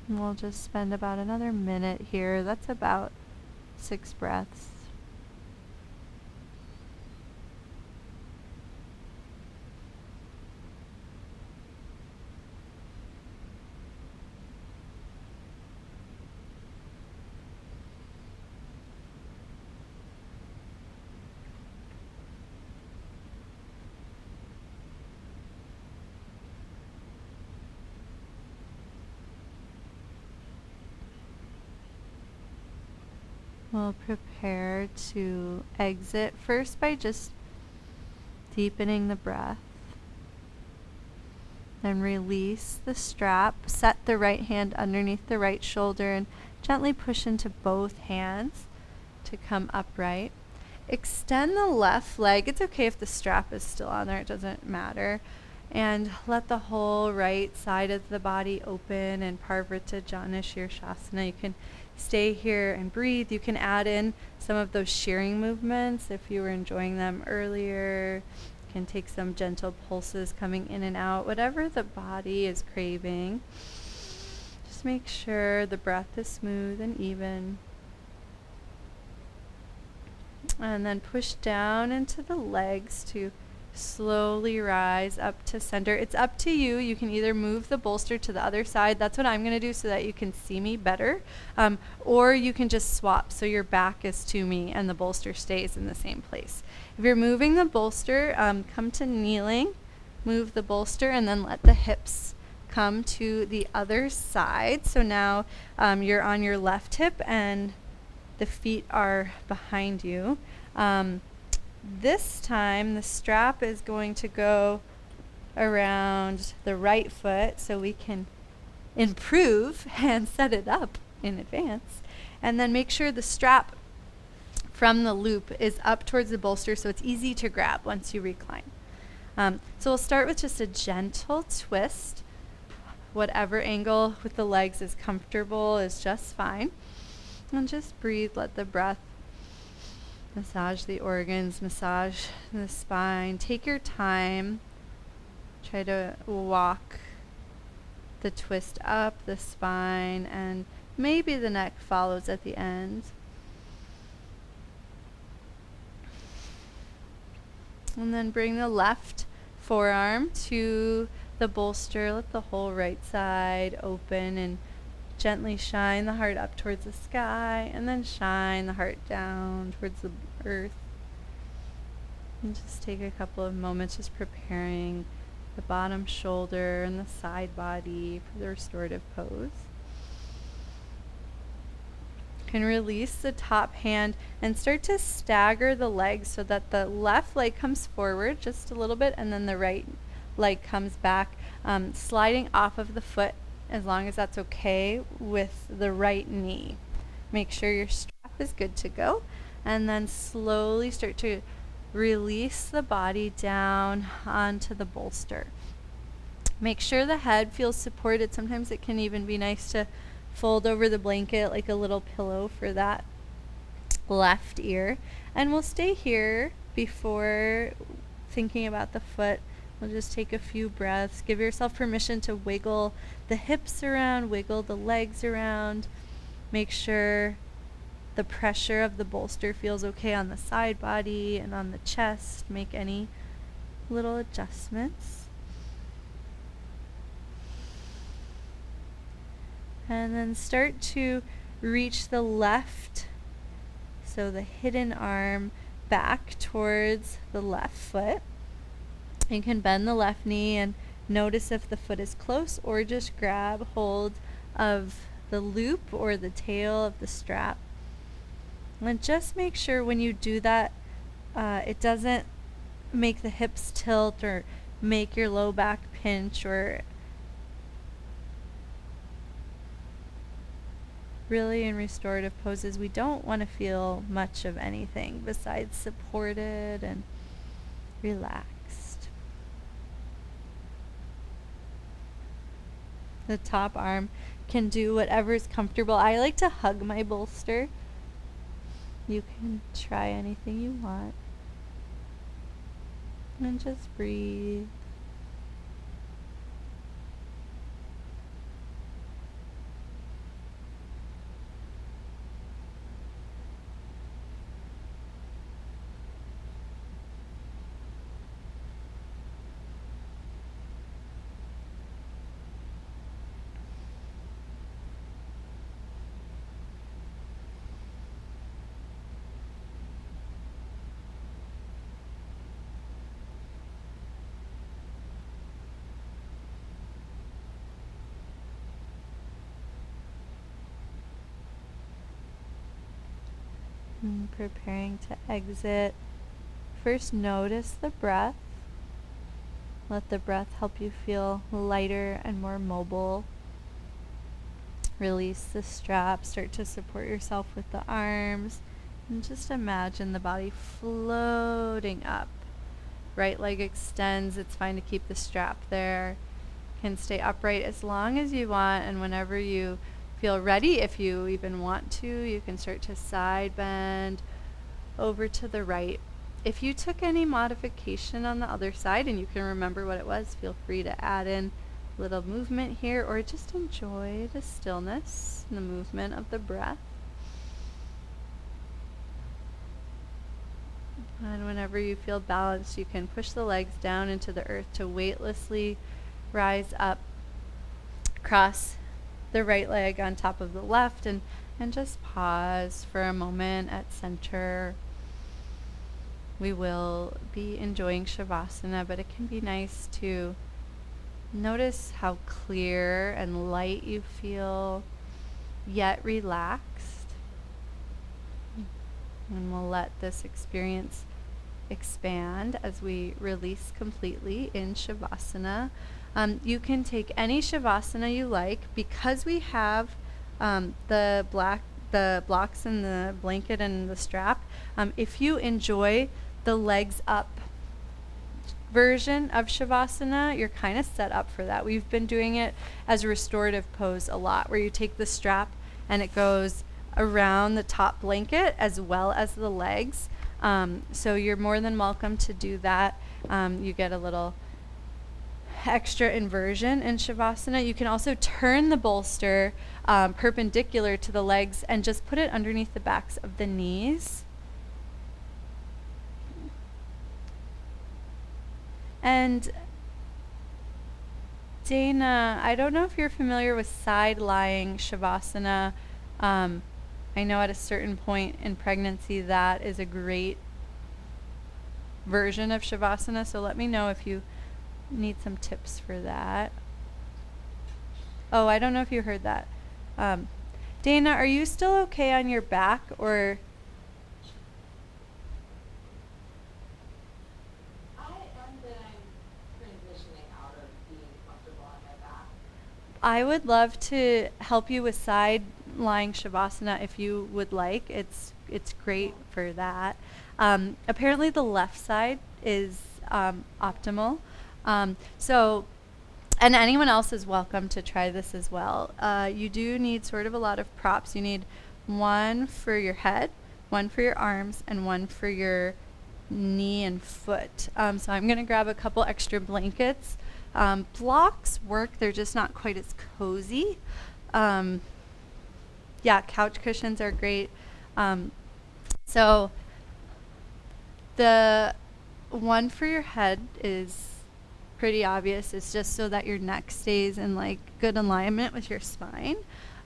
And we'll just spend about another minute here. That's about 6 breaths. We'll prepare to exit first by just deepening the breath. Then release the strap, set the right hand underneath the right shoulder and gently push into both hands to come upright. Extend the left leg. It's okay if the strap is still on there, it doesn't matter. And let the whole right side of the body open in parsvottanasana, shirshasana. You can stay here and breathe. You can add in some of those shearing movements if you were enjoying them earlier. You can take some gentle pulses coming in and out, whatever the body is craving. Just make sure the breath is smooth and even. And then push down into the legs to slowly rise up to center. It's up to you. You can either move the bolster to the other side. That's what I'm going to do so that you can see me better. Or you can just swap so your back is to me and the bolster stays in the same place. If you're moving the bolster, come to kneeling, move the bolster, and then let the hips come to the other side. So now you're on your left hip and the feet are behind you. This time the strap is going to go around the right foot so we can improve and set it up in advance. And then make sure the strap from the loop is up towards the bolster so it's easy to grab once you recline. So we'll start with just a gentle twist. Whatever angle with the legs is comfortable is just fine. And just breathe, let the breath massage the organs, massage the spine. Take your time. Try to walk the twist up the spine, and maybe the neck follows at the end. And then bring the left forearm to the bolster. Let the whole right side open and gently shine the heart up towards the sky, and then shine the heart down towards the earth. And just take a couple of moments just preparing the bottom shoulder and the side body for the restorative pose. You can release the top hand and start to stagger the legs so that the left leg comes forward just a little bit and then the right leg comes back, sliding off of the foot as long as that's okay with the right knee. Make sure your strap is good to go, and then slowly start to release the body down onto the bolster. Make sure the head feels supported. Sometimes it can even be nice to fold over the blanket like a little pillow for that left ear. And we'll stay here before thinking about the foot. We'll just take a few breaths. Give yourself permission to wiggle the hips around, wiggle the legs around. Make sure the pressure of the bolster feels okay on the side body and on the chest. Make any little adjustments. And then start to reach the left, so the hidden arm back towards the left foot. You can bend the left knee and notice if the foot is close, or just grab hold of the loop or the tail of the strap. And just make sure when you do that, it doesn't make the hips tilt or make your low back pinch, or really in restorative poses, we don't want to feel much of anything besides supported and relaxed. The top arm can do whatever is comfortable. I like to hug my bolster. You can try anything you want. And just breathe. And preparing to exit. First, notice the breath. Let the breath help you feel lighter and more mobile. Release the strap. Start to support yourself with the arms. And just imagine the body floating up. Right leg extends. It's fine to keep the strap there. Can stay upright as long as you want, and whenever you feel ready, if you even want to, you can start to side bend over to the right. If you took any modification on the other side and you can remember what it was, feel free to add in a little movement here, or just enjoy the stillness and the movement of the breath. And whenever you feel balanced, you can push the legs down into the earth to weightlessly rise up, cross the right leg on top of the left, and just pause for a moment at center. We will be enjoying Shavasana, but it can be nice to notice how clear and light you feel, yet relaxed. And we'll let this experience expand as we release completely in Shavasana. You can take any Shavasana you like. Because we have the blocks and the blanket and the strap, if you enjoy the legs up version of Shavasana, you're kind of set up for that. We've been doing it as a restorative pose a lot, where you take the strap and it goes around the top blanket as well as the legs. So you're more than welcome to do that. You get a little extra inversion in Shavasana. You can also turn the bolster perpendicular to the legs and just put it underneath the backs of the knees. And Dana, I don't know if you're familiar with side-lying Shavasana. I know at a certain point in pregnancy that is a great version of Shavasana, so let me know if you need some tips for that. Oh, I don't know if you heard that. Dana, are you still okay on your back, or? I am, but I'm transitioning out of being comfortable on my back. I would love to help you with side lying Shavasana if you would like. It's great for that. Apparently the left side is optimal. So, and anyone else is welcome to try this as well. You do need sort of a lot of props. You need one for your head, one for your arms, and one for your knee and foot. So I'm going to grab a couple extra blankets. Blocks work, they're just not quite as cozy. Yeah, couch cushions are great. So the one for your head is pretty obvious. It's just so that your neck stays in like good alignment with your spine.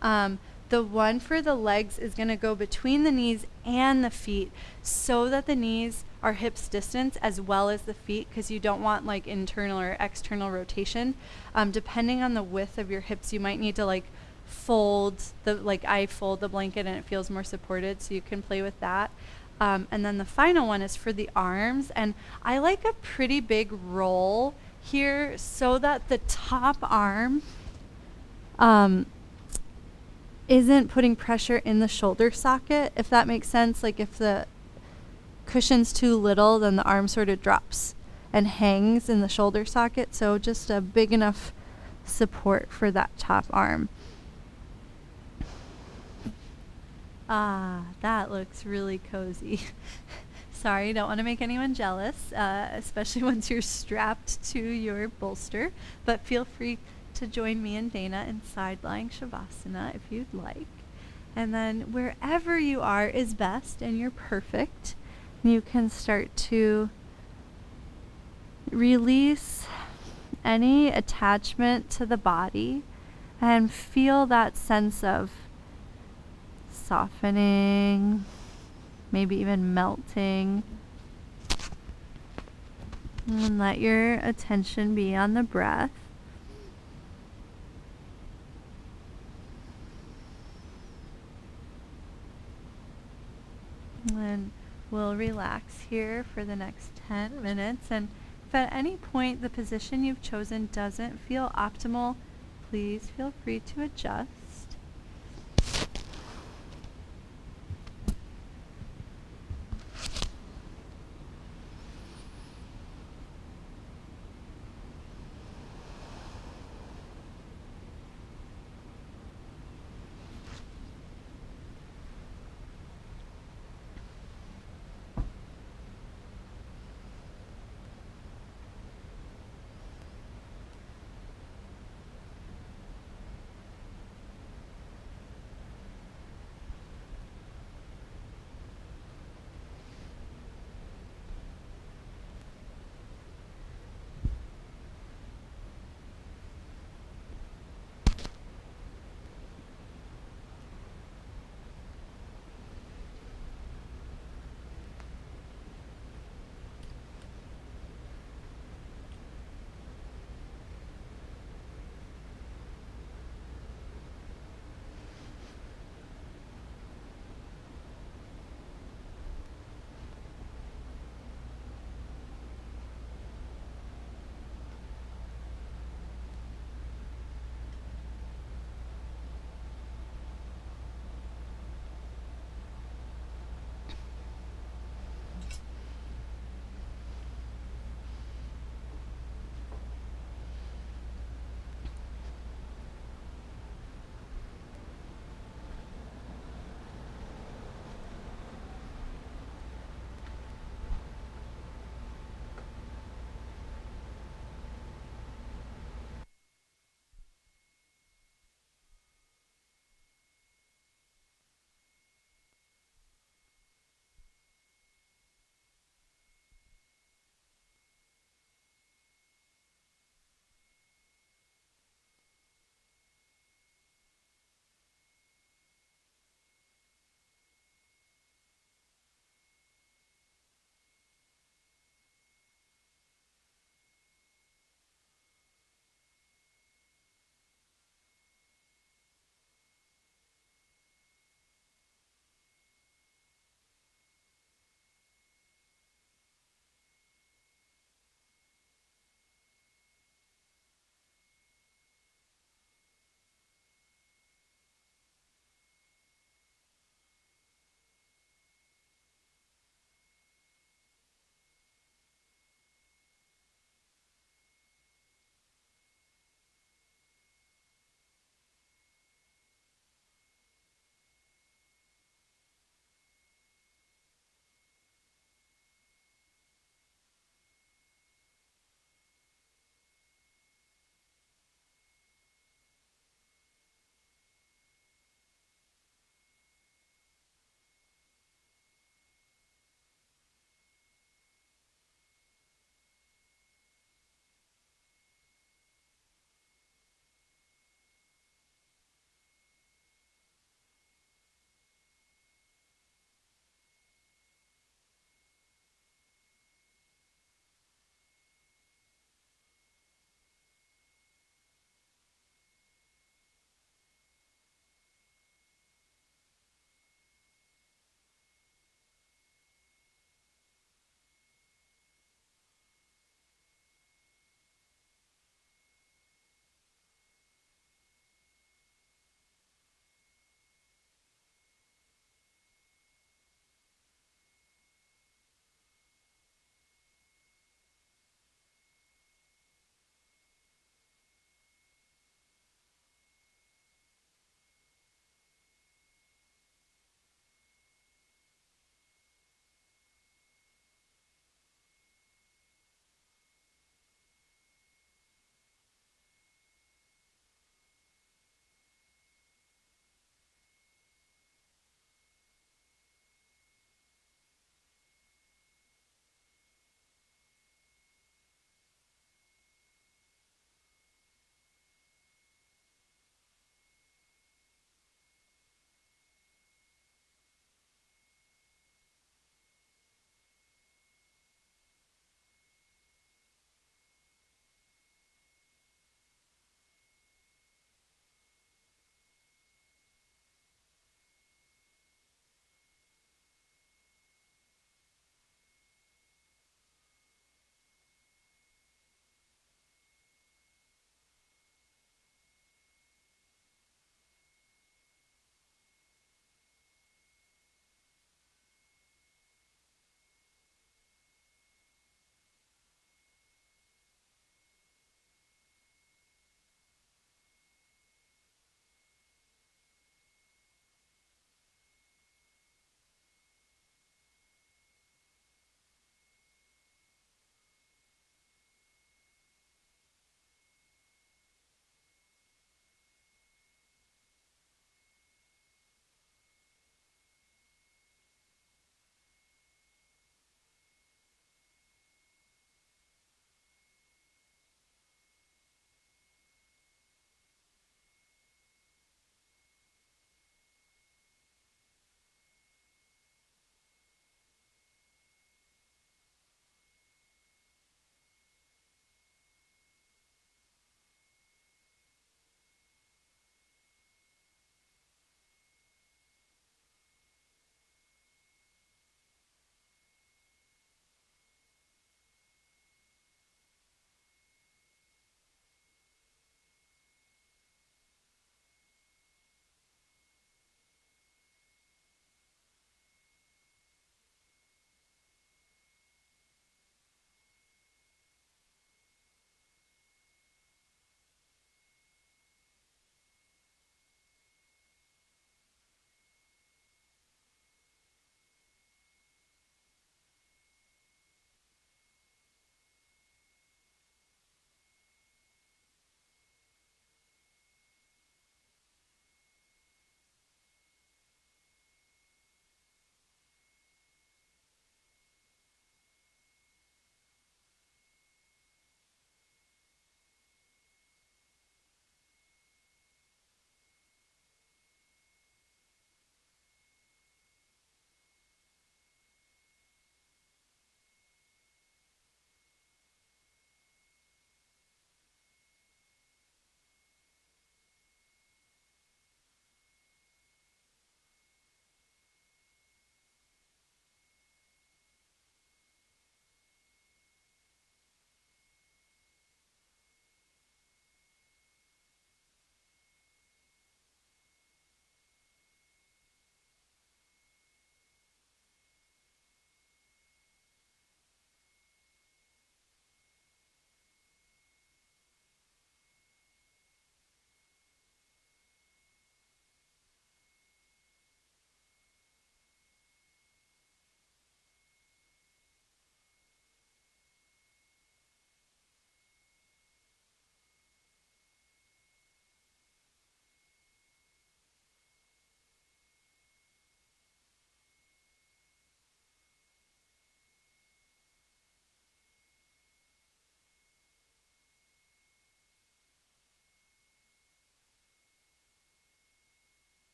The one for the legs is going to go between the knees and the feet so that the knees are hips distance as well as the feet, because you don't want like internal or external rotation. Depending on the width of your hips, you might need to like fold I fold the blanket and it feels more supported, so you can play with that. And then the final one is for the arms, and I like a pretty big roll here so that the top arm isn't putting pressure in the shoulder socket, if that makes sense. Like if the cushion's too little, then the arm sort of drops and hangs in the shoulder socket. So just a big enough support for that top arm. Ah, that looks really cozy. Sorry, don't want to make anyone jealous, especially once you're strapped to your bolster, but feel free to join me and Dana in side-lying Shavasana if you'd like. And then wherever you are is best, and you're perfect. You can start to release any attachment to the body and feel that sense of softening, maybe even melting. And let your attention be on the breath. And we'll relax here for the next 10 minutes. And if at any point the position you've chosen doesn't feel optimal, please feel free to adjust.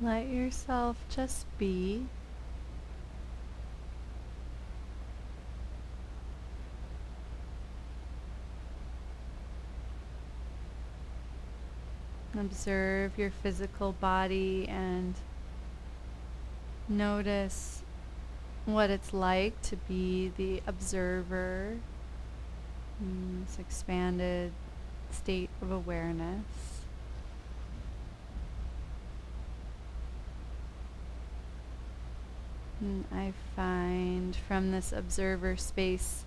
Let yourself just be. Observe your physical body and notice what it's like to be the observer in this expanded state of awareness. And I find from this observer space,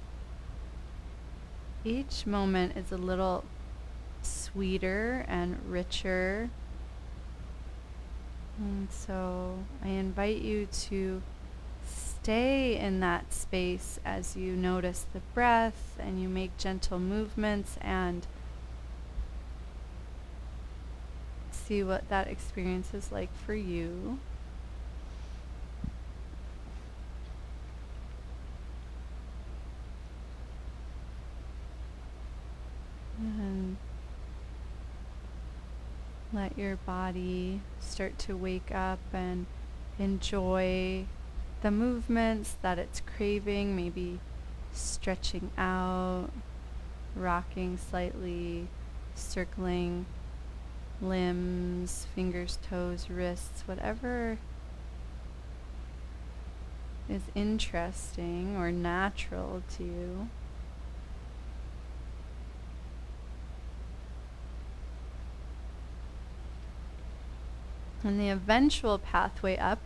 each moment is a little sweeter and richer. And so I invite you to stay in that space as you notice the breath and you make gentle movements and see what that experience is like for you. And let your body start to wake up and enjoy the movements that it's craving, maybe stretching out, rocking slightly, circling limbs, fingers, toes, wrists, whatever is interesting or natural to you. And the eventual pathway up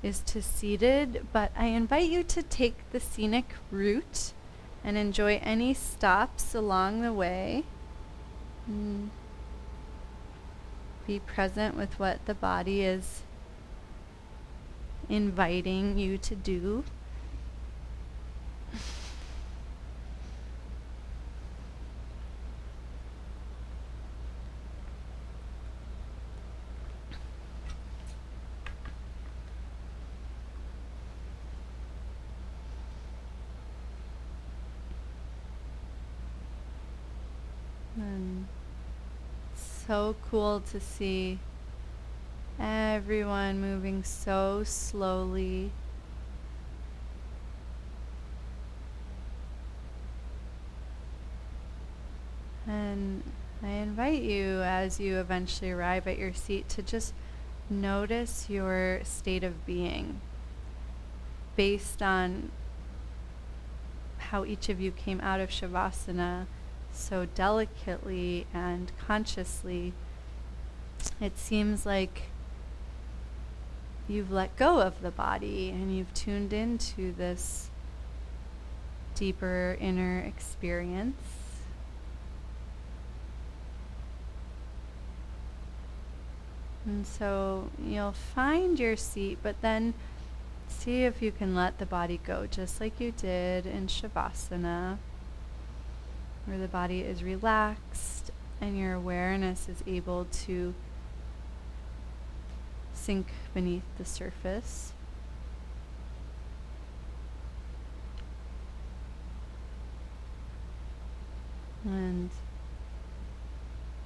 is to seated, but I invite you to take the scenic route and enjoy any stops along the way. Be present with what the body is inviting you to do. And so cool to see everyone moving so slowly. And I invite you, as you eventually arrive at your seat, to just notice your state of being based on how each of you came out of Shavasana so delicately and consciously. It seems like you've let go of the body and you've tuned into this deeper inner experience. And so you'll find your seat, but then see if you can let the body go, just like you did in Shavasana, where the body is relaxed and your awareness is able to sink beneath the surface. And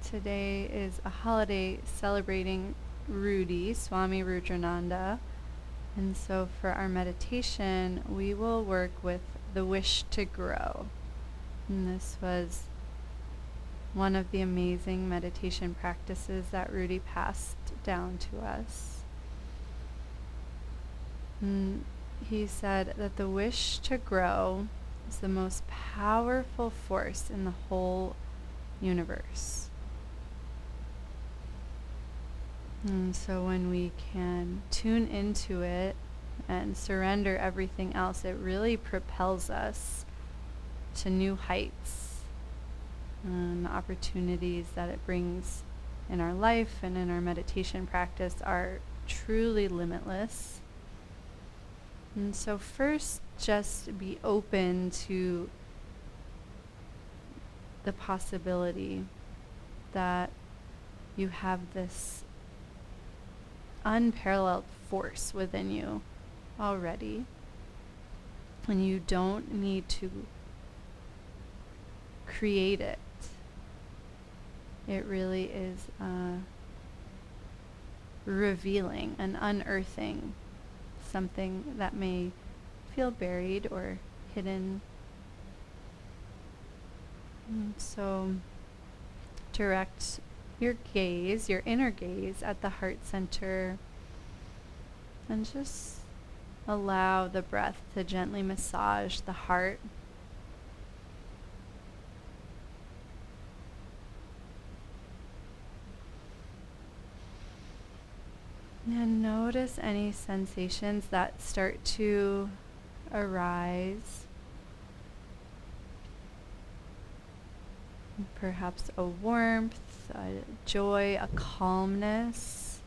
today is a holiday celebrating Rudi, Swami Rudrananda. And so for our meditation, we will work with the wish to grow. And this was one of the amazing meditation practices that Rudi passed down to us. And he said that the wish to grow is the most powerful force in the whole universe. And so when we can tune into it and surrender everything else, it really propels us to new heights and the opportunities that it brings in our life and in our meditation practice are truly limitless. And so first, just be open to the possibility that you have this unparalleled force within you already, and you don't need to create it. It really is a revealing and unearthing something that may feel buried or hidden. And so direct your gaze, your inner gaze, at the heart center, and just allow the breath to gently massage the heart. And notice any sensations that start to arise. Perhaps a warmth, a joy, a calmness.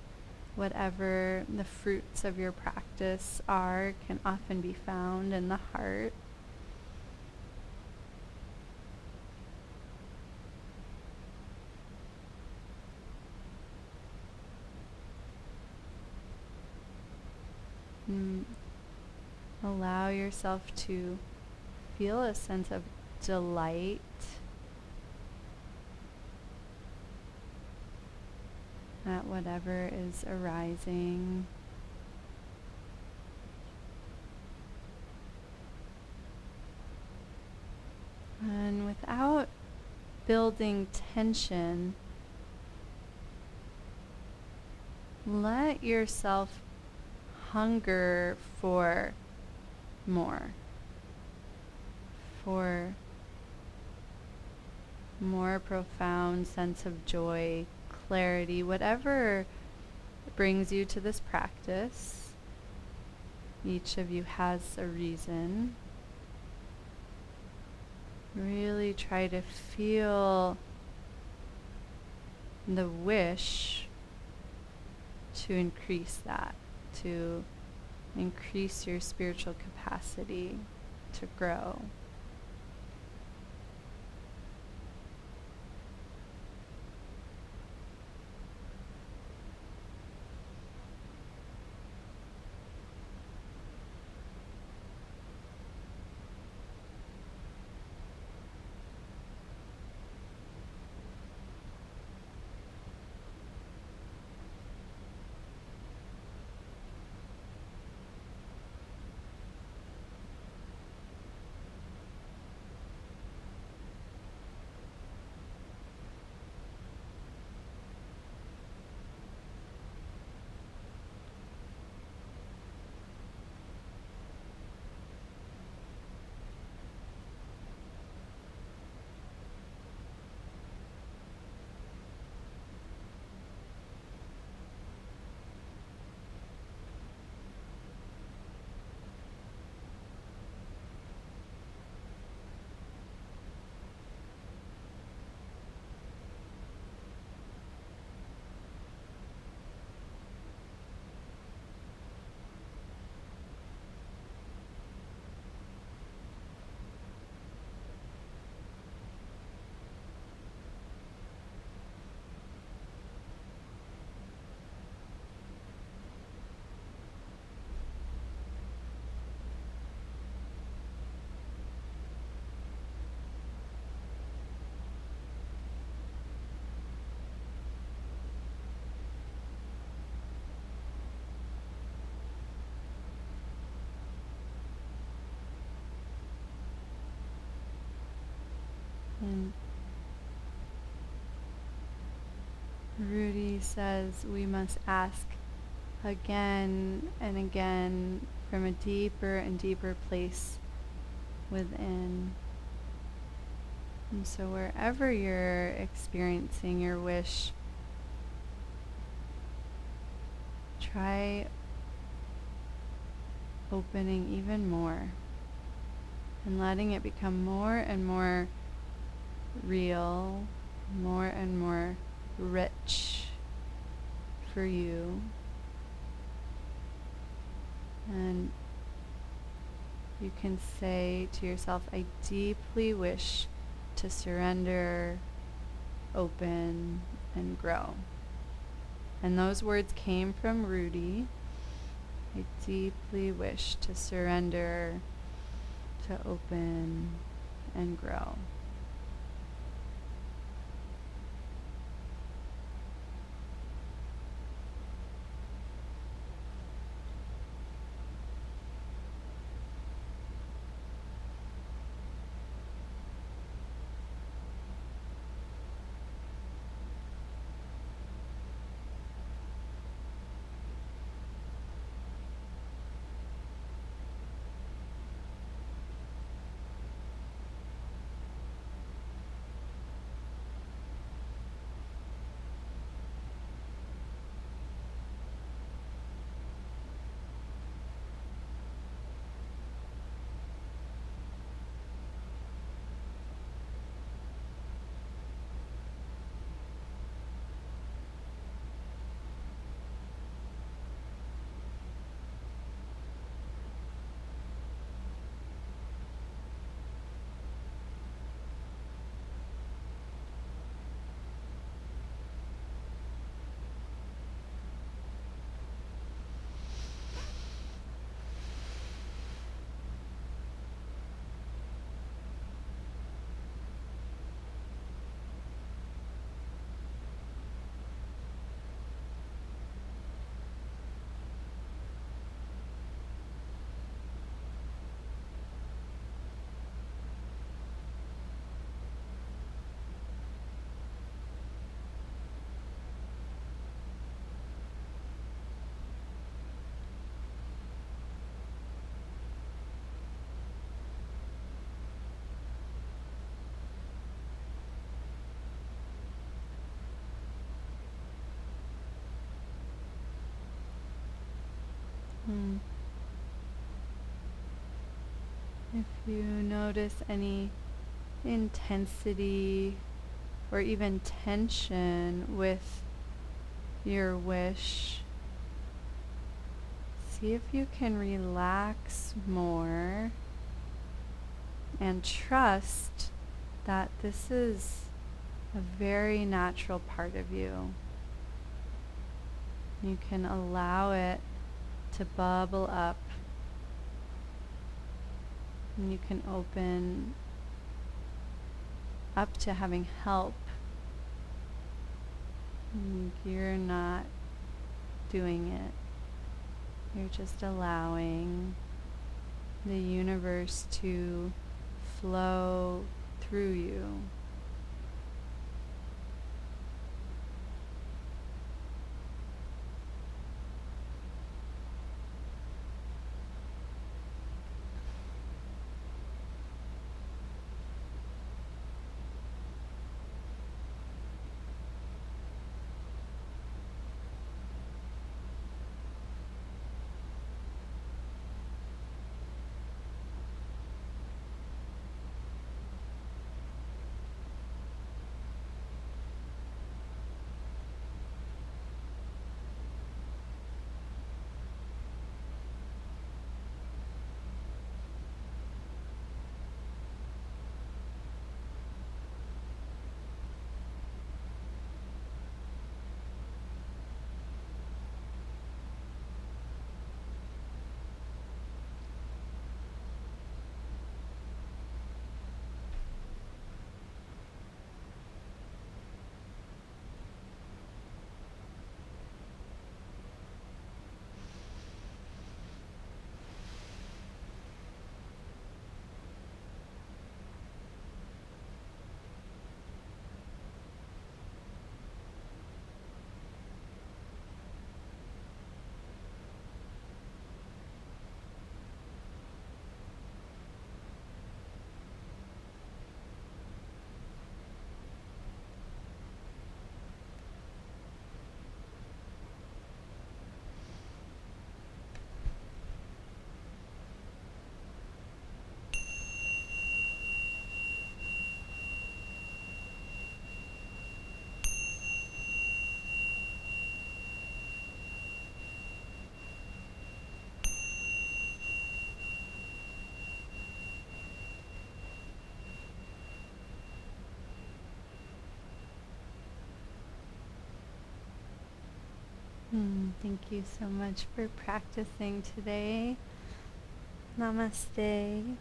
Whatever the fruits of your practice are can often be found in the heart. Allow yourself to feel a sense of delight at whatever is arising. And without building tension, let yourself hunger for more profound sense of joy, clarity, whatever brings you to this practice. Each of you has a reason. Really try to feel the wish to increase that, to increase your spiritual capacity to grow. And Rudy says we must ask again and again from a deeper and deeper place within. And so wherever you're experiencing your wish, try opening even more and letting it become more and more real, more and more rich for you. And you can say to yourself, I deeply wish to surrender, open, and grow. And those words came from Rudy. I deeply wish to surrender, to open, and grow. Hmm. If you notice any intensity or even tension with your wish, see if you can relax more and trust that this is a very natural part of you. You can allow it to bubble up, and you can open up to having help. And you're not doing it. You're just allowing the universe to flow through you. Thank you so much for practicing today. Namaste.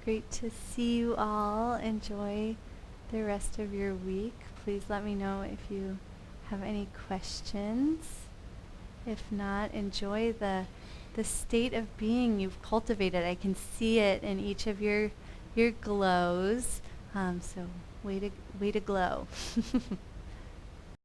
Great to see you all. Enjoy the rest of your week. Please let me know if you have any questions. If not, enjoy the state of being you've cultivated. I can see it in each of your glows. So way to glow.